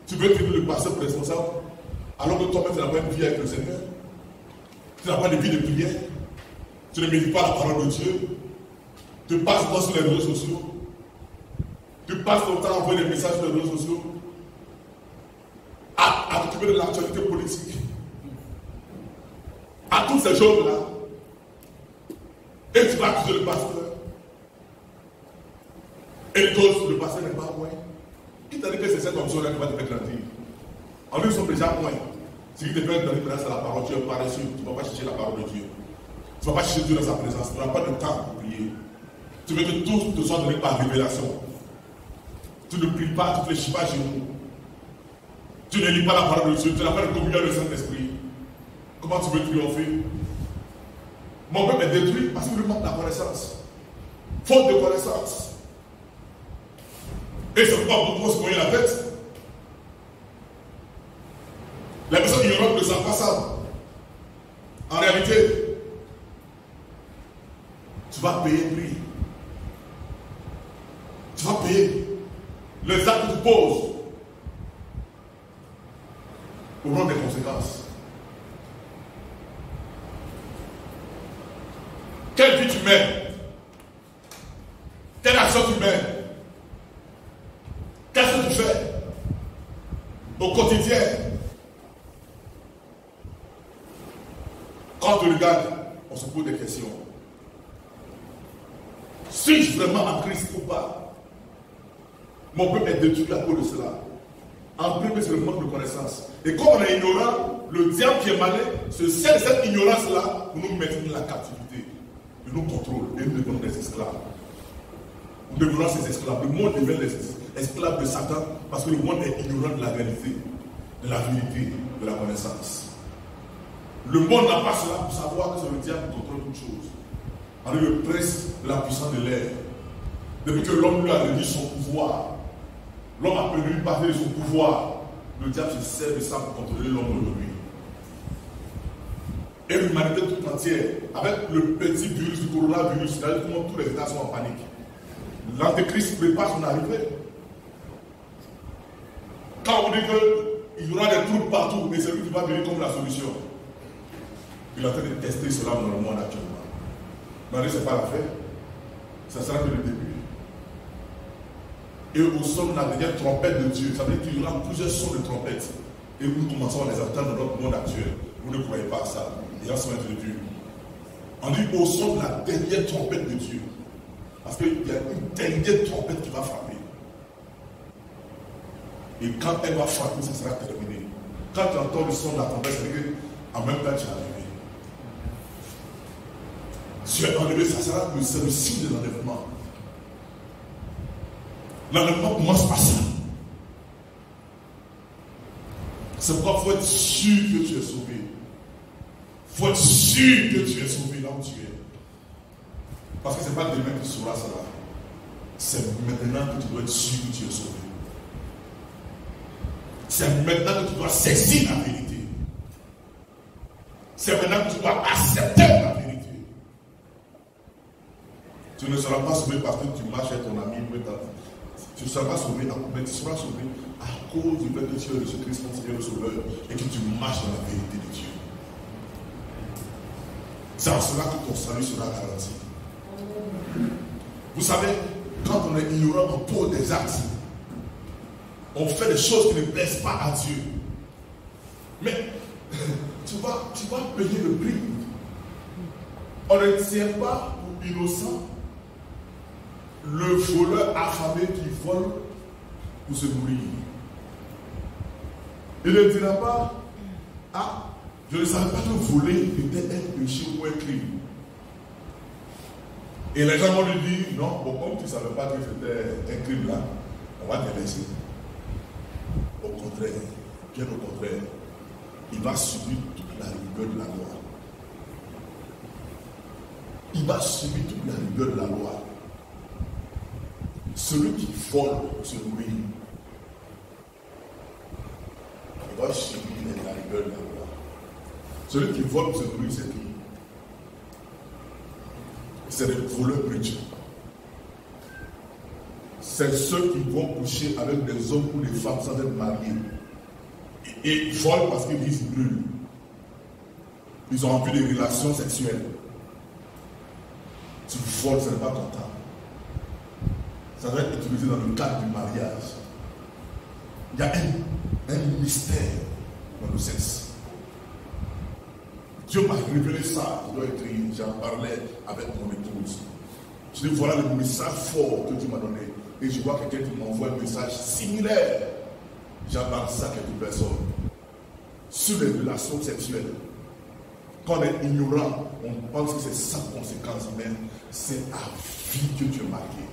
Tu veux tenir le pasteur pour responsable alors que toi-même tu n'as pas une vie avec le Seigneur? Tu n'as pas de vie de prière? Tu ne médites pas la parole de Dieu? Tu passes pas sur les réseaux sociaux? Tu passes ton temps à envoyer des messages sur les réseaux sociaux? À t'occuper de l'actualité politique? À toutes ces choses-là? Et tu vas accuser le pasteur? Et le pasteur n'est pas moins. Qui t'a dit que c'est cette option-là qui va te faire grandir? En lui, ils sont déjà moins. Ce qui te fait grandir, c'est la parole. Tu es paresseux. Tu ne vas pas chercher la parole de Dieu. Tu ne vas pas chercher Dieu dans sa présence. Tu n'auras pas de temps pour prier. Tu veux que tout te soit donné par révélation. Tu ne pries pas, tu ne fléchis pas chez nous. Tu ne lis pas la parole de Dieu. Tu n'as pas de communion avec le Saint-Esprit. Comment tu veux triompher? Mon peuple est détruit parce qu'il lui manque la connaissance. Faute de connaissance. Et c'est pourquoi beaucoup se cogner la tête. Les personnes ignorantes ne savent pas ça. En réalité, tu vas payer le prix. Tu vas payer les actes que tu poses auront des conséquences. Quelle vie tu mets? Quelle action tu mets? Qu'est-ce que tu fais au quotidien? Quand on regarde, on se pose des questions. Suis-je vraiment en Christ ou pas? Mon peuple est détruit à cause de cela. En premier, c'est le manque de connaissance. Et comme on est ignorant, le diable qui est malin se sert de cette ignorance-là pour nous mettre dans la captivité. Il nous contrôle et nous devenons des esclaves. Nous devenons ces esclaves. Le monde devient les esclaves de Satan parce que le monde est ignorant de la réalité, de la vérité, de la connaissance. Le monde n'a pas cela pour savoir que c'est le diable qui contrôle toutes choses. On est le prince de la puissance de l'air. Depuis que l'homme lui a réduit son pouvoir, l'homme a perdu une partie de son pouvoir. Le diable se sert de ça pour contrôler l'homme de lui. et l'humanité tout entière, avec le petit virus du coronavirus, c'est-à-dire comment tous les États sont en panique. L'Antéchrist prépare son arrivée. Quand on dit qu'il y aura des troubles partout, mais c'est lui qui va venir comme la solution. Il est en train de tester cela dans le monde actuellement. Mais ce n'est pas la fin. Ça sera que le début. Et au son de la dernière trompette de Dieu, ça veut dire qu'il y aura plusieurs sons de trompette. Et nous commençons à les entendre dans notre monde actuel. Vous ne croyez pas à ça. Et là, c'est de Dieu. On dit au son de la dernière trompette de Dieu. Parce qu'il y a une dernière trompette qui va frapper. Et quand elle va frapper, ça sera terminé. Quand tu entends le son de la trompette, c'est qu'en même temps, tu es arrivé. Tu es enlevé, ça sera le signe de l'enlèvement. L'enlèvement commence par ça. C'est pourquoi il faut être sûr que tu es sauvé. Il faut être sûr que tu es sauvé là où tu es. Parce que ce n'est pas demain que tu sauras cela. C'est maintenant que tu dois être sûr que tu es sauvé. C'est maintenant que tu dois saisir la vérité. C'est maintenant que tu dois accepter la vérité. Tu ne seras pas sauvé parce que tu marches avec ton ami. Tu ne seras pas sauvé, mais tu seras sauvé à cause du fait que tu es Jésus-Christ, ton Seigneur le Sauveur, et que tu marches dans la vérité de Dieu. C'est en cela que ton salut sera garanti. Vous savez, quand on est ignorant, on pose des actes. On fait des choses qui ne plaisent pas à Dieu. Mais tu vas payer le prix. On ne tient pas pour innocent le voleur affamé qui vole pour se nourrir. Il ne dira pas, ah, je ne savais pas que voler était un péché ou un crime. Et les gens vont lui dire, non, bon, comme tu ne savais pas que c'était un crime là, on va te laisser. Au contraire, bien au contraire, il va subir toute la rigueur de la loi. Il va subir toute la rigueur de la loi. Celui qui vole se nourrit. Il va subir la rigueur de la loi. Celui qui vole se nourrit, c'est qui? C'est les voleurs spirituels. C'est ceux qui vont coucher avec des hommes ou des femmes sans être mariés. Et volent parce qu'ils disent brûlent. Ils ont envie de relations sexuelles. Tu voles, ce n'est pas ton temps. Ça doit être utilisé dans le cadre du mariage. Il y a un mystère dans le sexe. Dieu m'a révélé ça, je dois écrire, j'en parlais avec mon épouse. Je dis voilà le message fort que Dieu m'a donné. Et je vois quelqu'un qui m'envoie un message similaire. J'en parle ça à quelques personnes. Sur les relations sexuelles. Quand on est ignorant, on pense que c'est sans conséquence, mais c'est à vie que Dieu m'a marqué.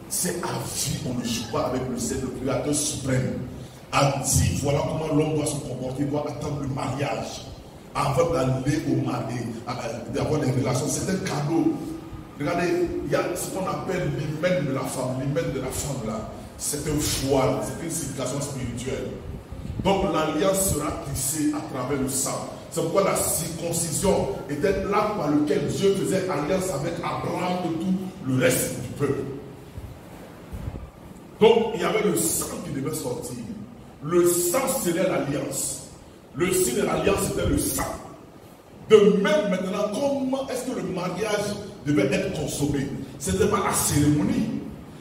C'est à vie, on ne joue pas avec le Seigneur, le Créateur suprême. A dit, voilà comment l'homme doit se comporter, il doit attendre le mariage. Avant d'aller au mari, d'avoir des relations, c'est un cadeau. Regardez, il y a ce qu'on appelle l'hymen de la femme. L'hymen de la femme là, c'est un voile, c'est une situation spirituelle. Donc l'alliance sera tissée à travers le sang. C'est pourquoi la circoncision était l'acte par lequel Dieu faisait alliance avec Abraham et tout le reste du peuple. Donc il y avait le sang qui devait sortir. Le sang scellait l'alliance. Le signe de l'alliance c'était le sang. De même maintenant, comment est-ce que le mariage devait être consommé? Ce n'était pas la cérémonie.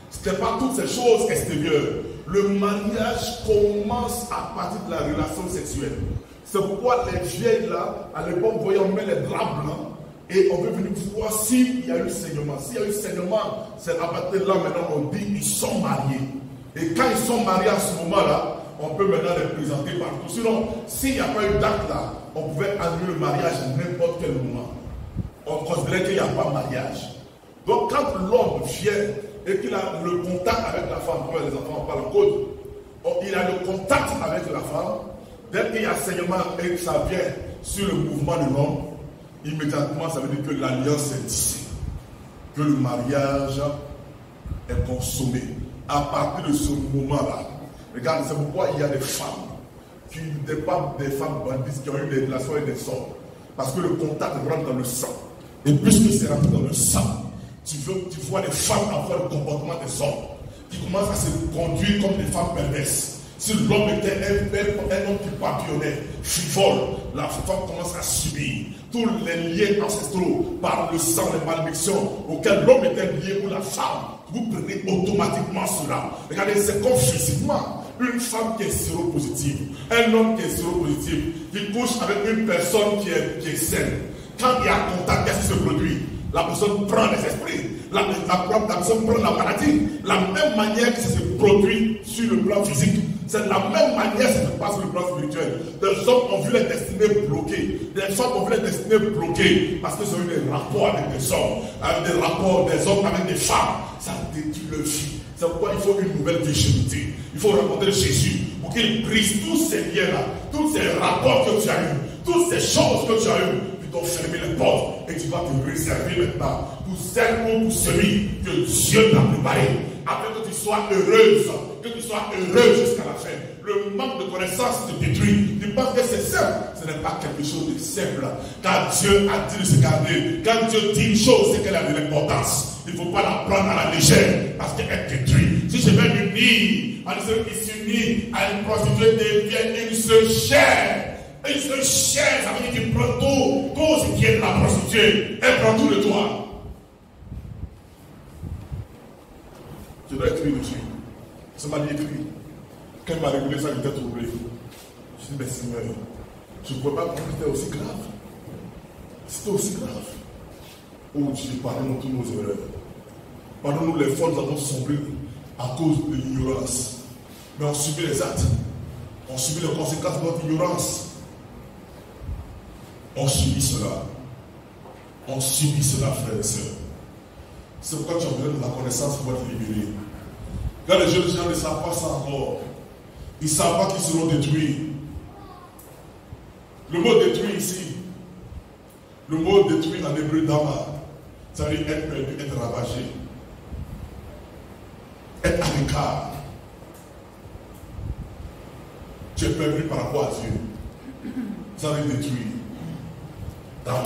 Ce n'était pas toutes ces choses extérieures. Le mariage commence à partir de la relation sexuelle. C'est pourquoi les vieilles là, à l'époque, vous voyez, on met les draps blancs et on veut venir voir s'il y a eu saignement. S'il y a eu saignement, c'est à partir de là maintenant on dit ils sont mariés. Et quand ils sont mariés à ce moment-là, on peut maintenant les présenter partout. Sinon, s'il n'y a pas eu d'acte là, on pouvait annuler le mariage à n'importe quel moment. On considérait qu'il n'y a pas de mariage. Donc quand l'homme vient et qu'il a le contact avec la femme, comme les enfants parlent en code, il a le contact avec la femme, dès qu'il y a saignement et que ça vient sur le mouvement de l'homme, immédiatement ça veut dire que l'alliance est tissée, que le mariage est consommé. À partir de ce moment-là, regardez, c'est pourquoi il y a des femmes. qui ne dépendent des femmes bandits qui ont eu des relations avec des hommes. Parce que le contact rentre dans le sang. Et puisque c'est rentré dans le sang, tu vois les femmes avoir le comportement des hommes qui commencent à se conduire comme des femmes perverses. Si l'homme était un homme qui papillonnait, frivole, la femme commence à subir tous les liens ancestraux par le sang, les malédictions auxquels l'homme était lié ou la femme. Vous prenez automatiquement cela. Regardez, c'est comme physiquement. Une femme qui est séropositive, un homme qui est séropositif, qui couche avec une personne qui est saine. Quand il y a contact, qu'est-ce qui se produit? La personne prend les esprits, la personne prend la maladie. La même manière que ça se produit sur le plan physique, c'est de la même manière que ça se passe sur le plan spirituel. Des hommes ont vu les destinées bloquées, des femmes ont vu les destinées bloquées parce qu'ils ont eu des rapports avec des hommes, avec des rapports des hommes avec des femmes. Ça détruit leur vie. C'est pourquoi il faut une nouvelle virginité. Il faut rencontrer Jésus pour qu'il brise tous ces liens-là, tous ces rapports que tu as eus, toutes ces choses que tu as eues. Tu dois fermer les portes et tu vas te réserver maintenant pour celle ou pour celui que Dieu t'a préparé, afin que tu sois heureuse, que tu sois heureux jusqu'à la fin. Le manque de connaissance te détruit. Tu penses que c'est simple. Ce n'est pas quelque chose de simple. Quand Dieu a dit de se garder, quand Dieu dit une chose, c'est qu'elle a de l'importance. Il ne faut pas la prendre à la légère parce qu'elle détruit. Si je vais m'unir à celui qui s'unit à une prostituée, devient une seule chair. Une seule chair, ça veut dire qu'il prend tout ce qui est de la prostituée. Elle prend tout de toi. Je dois écrire dessus. Ça m'a dit écrit. Quand il m'a régulé ça, j'étais troublé. Je dis, mais Seigneur, je ne pouvais pas croire que c'était aussi grave. C'était aussi grave. Oh Dieu, pardonne-nous tous nos erreurs. Pardonne-nous les fois nous avons sombré à cause de l'ignorance. Mais on subit les actes. On subit les conséquences de notre ignorance. On subit cela. On subit cela, frères et sœurs. C'est pourquoi tu as besoin de la connaissance pour être libéré. Quand les jeunes gens ne savent pas ça encore, ils ne savent pas qu'ils seront détruits. Le mot détruit ici, le mot détruit en hébreu dama, ça veut dire être perdu, être ravagé, être à l'écart. Tu es perdu par rapport à Dieu. Ça veut dire détruire. Dama.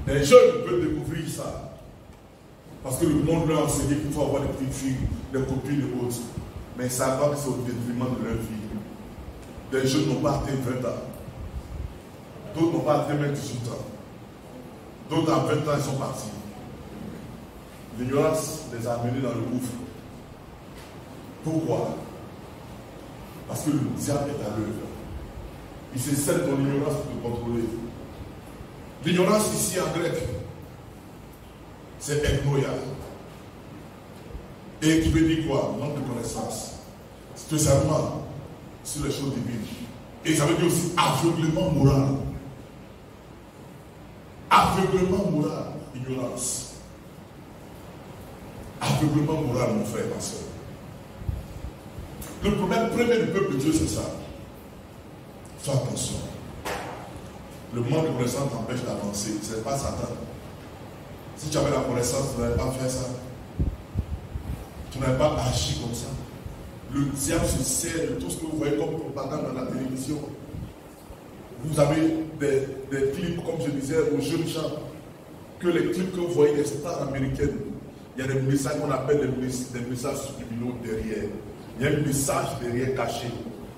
Les jeunes peuvent découvrir ça. Parce que le monde leur a enseigné qu'il faut avoir des petites filles, des copines et autres. Mais ils ne savent pas que c'est au détriment de leur vie. Des jeunes n'ont pas atteint 20 ans. D'autres n'ont pas atteint même 18 ans. D'autres à 20 ans, ils sont partis. L'ignorance les a amenés dans le gouffre. Pourquoi? Parce que le diable est à l'œuvre. Il se sert de ton ignorance pour te contrôler. L'ignorance ici en grec, c'est ethnoia. Et qui veut dire quoi? Manque de connaissance. Spécialement sur les choses divines. Et ça veut dire aussi aveuglement moral. Aveuglement moral, ignorance. Aveuglement moral, mon frère, ma soeur. Le problème premier du peuple de Dieu, c'est ça. Fais attention. Le manque de connaissance t'empêche d'avancer. Ce n'est pas Satan. Si tu avais la connaissance, tu n'aurais pas fait ça. Tu n'aurais pas agi comme ça. Le diable se sert de tout ce que vous voyez comme propagande dans la télévision. Vous avez des clips, comme je disais aux jeunes gens, que les clips que vous voyez des stars américaines, il y a des messages qu'on appelle des messages subliminaux derrière. Il y a un message derrière caché.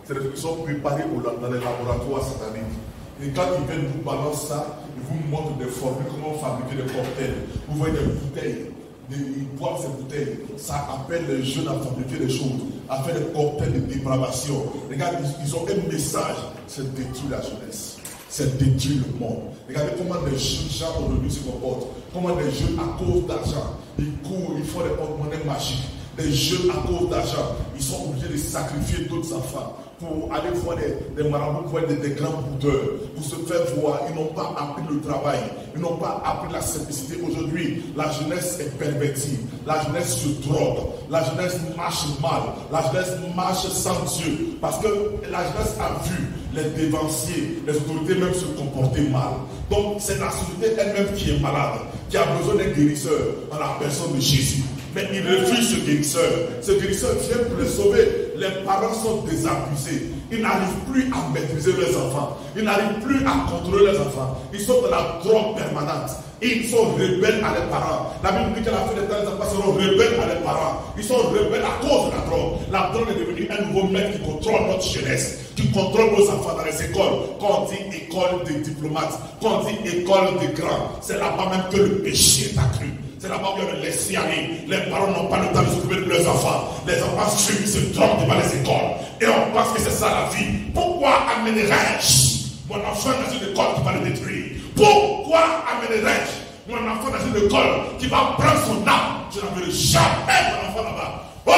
C'est des trucs qui sont préparés dans les laboratoires sataniques. Et quand ils viennent vous balancer ça, ils vous montrent des formules, comment fabriquer des cocktails. Vous voyez des bouteilles. Ils boivent ces bouteilles. Ça appelle les jeunes à fabriquer des choses, à faire des cocktails de dépravation. Regarde, ils ont un message. C'est détruire la jeunesse. C'est détruire le monde. Regardez comment des jeunes gens aujourd'hui se comportent. Comment des jeunes, à cause d'argent, ils courent, ils font des porte-monnaies magiques. Des jeunes, à cause d'argent, ils sont obligés de sacrifier d'autres enfants pour aller voir des marabouts, voir des grands boudeurs, pour se faire voir. Ils n'ont pas appris le travail, ils n'ont pas appris la simplicité. Aujourd'hui, la jeunesse est pervertie, la jeunesse se drogue, la jeunesse marche mal, la jeunesse marche sans Dieu, parce que la jeunesse a vu les dévanciers, les autorités même se comporter mal. Donc c'est la société elle-même qui est malade, qui a besoin d'un guérisseur dans la personne de Jésus. Mais il refuse ce guérisseur. Ce guérisseur vient pour les sauver. Les parents sont désabusés. Ils n'arrivent plus à maîtriser leurs enfants. Ils n'arrivent plus à contrôler leurs enfants. Ils sont dans la drogue permanente. Ils sont rebelles à leurs parents. La Bible dit qu'à la fin des temps, les enfants seront rebelles à leurs parents. Ils sont rebelles à cause de la drogue. La drogue est devenue un nouveau maître qui contrôle notre jeunesse, qui contrôle nos enfants dans les écoles. Quand on dit école des diplomates, quand on dit école des grands, c'est là-bas même que le péché est accru. C'est là-bas où on les laisse aller. Les parents n'ont pas le temps de s'occuper de leurs enfants. Les enfants fument, se droguent devant les écoles. Et on pense que c'est ça la vie. Pourquoi amènerais-je mon enfant dans une école qui va le détruire? Pourquoi amènerais-je mon enfant dans une école qui va prendre son âme? Je n'amènerai jamais mon enfant là-bas. Oh!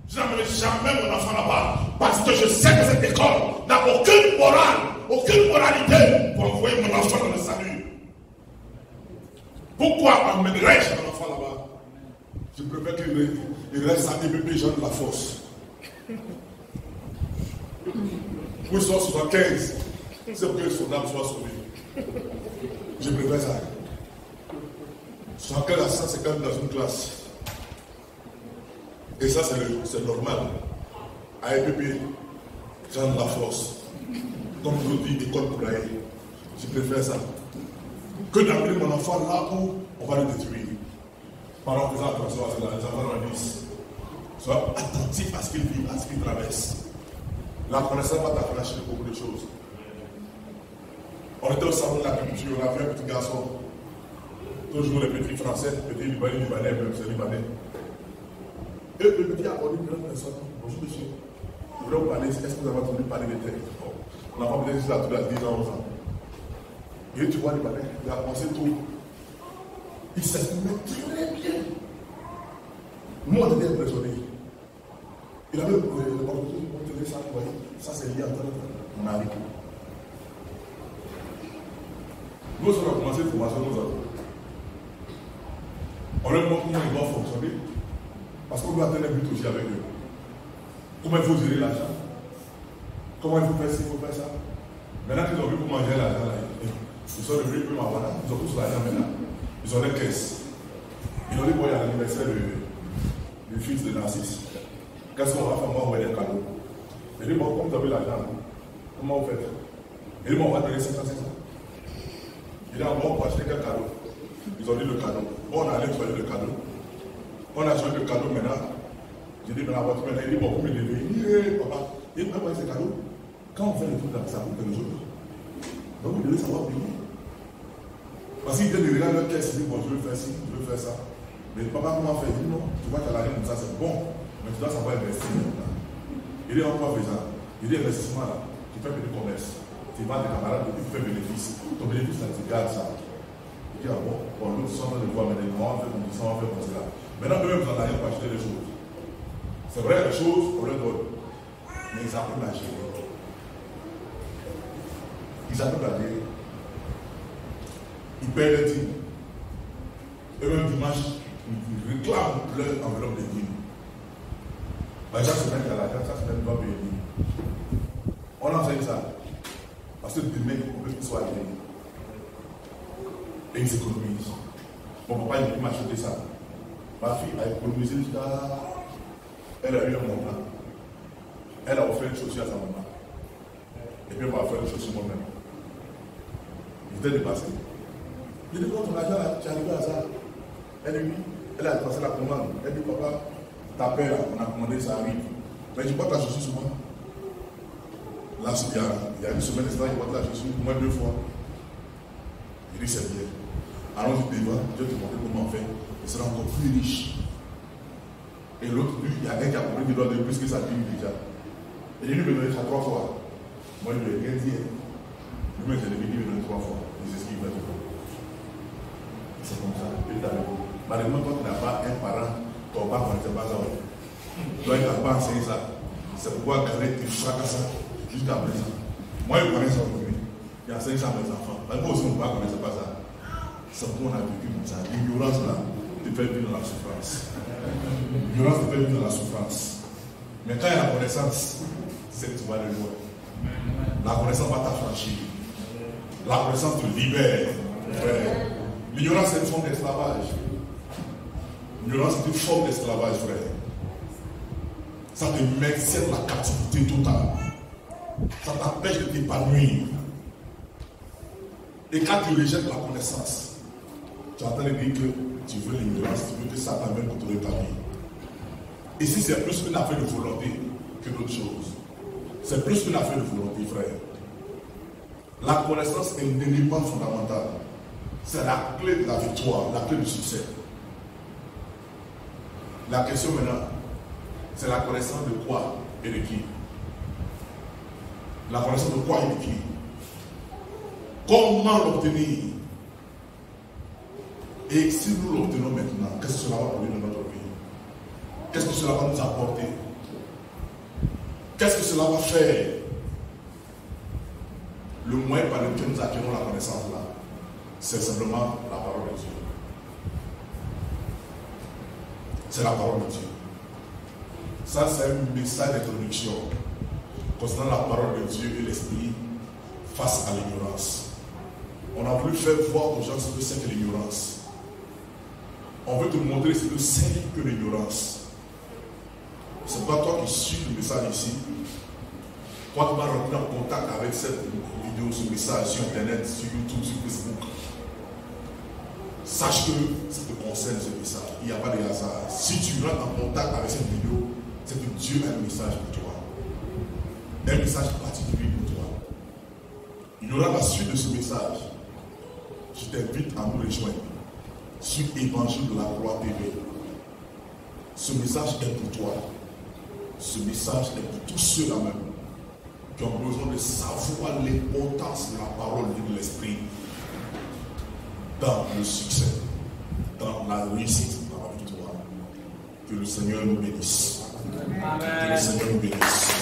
Je n'amènerai jamais mon enfant là-bas. Parce que je sais que cette école n'a aucune morale, aucune moralité pour envoyer mon enfant dans le salut. Pourquoi amènerais-je mon enfant là-bas? Je préfère qu'il reste à EBP Jean de la Force. Où ils sont 75. C'est pour que son âme soit sauvée. Je préfère ça. 75 à 150 dans une classe. Et ça, c'est normal. À EBP Jean de la Force. Comme je vous dis, école pour aller. Je préfère ça. Que d'amener mon enfant là où on va le détruire. Par en faisant attention à cela, les enfants en disent. Sois attentif à ce qu'il vit, à ce qu'il traverse. La connaissance va t'affranchir de beaucoup de choses. On était au salon de la culture, on a vu un petit garçon. Toujours les petits français, petits libanais, même c'est libanais. Et le petit a connu une grande personne. Bonjour monsieur. Je voulais vous parler, est-ce que vous avez entendu parler des textes? On n'a pas besoin de ça tous les 10 ans, 11 ans. Et tu vois, il a pensé tout. Il s'exprimait très bien. Moi, on était impressionné. Il avait le portefeuille, on te dit ça, vous voyez, ça c'est lié à mon mari. Nous, on a commencé une formation, nous autres. On leur montre comment ils doivent fonctionner. Parce qu'on doit atteindre un but aussi avec eux. Comment il faut gérer l'argent. Comment il faut faire ci, il faut faire ça. Maintenant qu'ils ont vu comment gérer l'argent, ils sont devenus plus malades. Ils ont tous l'argent maintenant. Ils ont des caisses. Ils ont dit qu'il y a l'anniversaire du fils de Narcisse. Qu'est-ce qu'on va faire? Moi, on va des cadeaux. Il dit, bon, comme vous avez l'argent, comment vous faites? Il dit, bon, on va donner 500. Il dit, bon, on va acheter quel cadeau? Ils ont dit le cadeau. Bon, on a allé choisir le cadeau. On a choisi le cadeau maintenant. J'ai dit, mais la voiture maintenant, il dit, bon, vous me devez. Il dit, papa, il dit, pourquoi c'est cadeau? Quand on fait le truc dans ça, vous payez les autres. Donc, vous devez savoir payer. Parce qu'il vient de regarder leur caisse, il dit, bon, je veux faire ci, je veux faire ça. Mais papa, comment faire? Il dit, non, tu vois que l'argent comme ça, c'est bon. Mais tu dois savoir investir. Il est encore faisant. Il dit, investissement là, tu fais petit commerce. Tu vends des camarades et tu fais bénéfice. Ton bénéfice là, tu gardes ça. Il dit, ah bon, l'autre sont en train de voir, mais les gens on fait comme ça, on fait comme cela. Maintenant, eux, ils ont l'argent pour acheter les choses. C'est vrai, les choses, on leur donne. Mais ils apprennent à gérer. Ils apprennent à gérer. Ils payent les dîmes. Et même dimanche, ils réclament leur enveloppe de dîmes. Chaque semaine, il y a l'argent, chaque semaine, il doit payer. On enseigne ça. Parce que demain, on veut qu'ils soient alignés. Et ils économisent. Mon papa, il m'a acheté ça. Ma fille a économisé jusqu'à. Elle a eu un montant. Elle a offert une chaussure à sa maman. Et puis, elle m'a offert une chaussure moi-même. Il était dépassé. Je lui ai dit, ton argent, tu es arrivé à ça. Elle dit, elle a passé la commande. Elle dit, papa, ta paix, on a commandé, ça arrive. Mais je porte la chaussure souvent. Là, il y a une semaine, je porte la chaussure au moins 2 fois. Il dit, c'est bien. Allons-y devant, je vais te montrer comment on fait. Il sera encore plus riche. Et l'autre, lui, il y a un qui a compris qu'il doit donner plus que sa dîme déjà. Et il lui me donne ça 3 fois. Moi, je ne lui ai rien dit. Lui-même, je lui ai dit, il me donne 3 fois. Il sait ce qu'il va faire. C'est comme ça. Malheureusement, toi, tu n'as pas un parent, ton père ne sait pas ça. Toi, il n'a pas enseigné ça. C'est pourquoi Khaled te fracasse jusqu'à présent. Moi, je connais ça aujourd'hui. Il enseigne ça à mes enfants. Moi aussi, mon père ne connaissait pas ça. C'est pourquoi on a vécu comme ça. L'ignorance là, te fait vivre dans la souffrance. L'ignorance te fait vivre dans la souffrance. Mais quand il y a la connaissance, c'est que tu vas le voir. La connaissance va t'affranchir. La connaissance te libère. L'ignorance, c'est une forme d'esclavage. L'ignorance est une forme d'esclavage, frère. Ça te maintient dans la captivité totale. Ça t'empêche de t'épanouir. Et quand tu rejettes la connaissance, tu es en train de dire que tu veux l'ignorance, tu veux que ça t'amène contrôler ta vie. Et si c'est plus qu'une affaire de volonté que d'autres choses, c'est plus qu'une affaire de volonté, frère. La connaissance est une élément fondamental. C'est la clé de la victoire, la clé du succès. La question maintenant, c'est la connaissance de quoi et de qui? La connaissance de quoi et de qui? Comment l'obtenir? Et si nous l'obtenons maintenant, qu'est-ce que cela va produire dans notre vie? Qu'est-ce que cela va nous apporter? Qu'est-ce que cela va faire? Le moyen par lequel nous acquérons la connaissance là, c'est simplement la parole de Dieu. C'est la parole de Dieu. Ça, c'est un message d'introduction concernant la parole de Dieu et l'esprit face à l'ignorance. On a voulu faire voir aux gens ce que c'est que l'ignorance. On veut te montrer ce que c'est que l'ignorance. Ce n'est pas toi qui suis le message ici. Quand tu vas rentrer en contact avec cette vidéo, ce message sur Internet, sur YouTube, sur Facebook, sache que ça te concerne ce message. Il n'y a pas de hasard. Si tu rentres en contact avec cette vidéo, c'est que Dieu a un message pour toi. Un message particulier pour toi. Il y aura la suite de ce message. Je t'invite à nous rejoindre sur Évangile de la Croix TV. Ce message est pour toi. Ce message est pour tous ceux-là même qui ont besoin de savoir l'importance de la parole et de l'esprit dans le succès, dans la réussite, dans la victoire. Que le Seigneur nous bénisse. Amen. Que le Seigneur nous bénisse.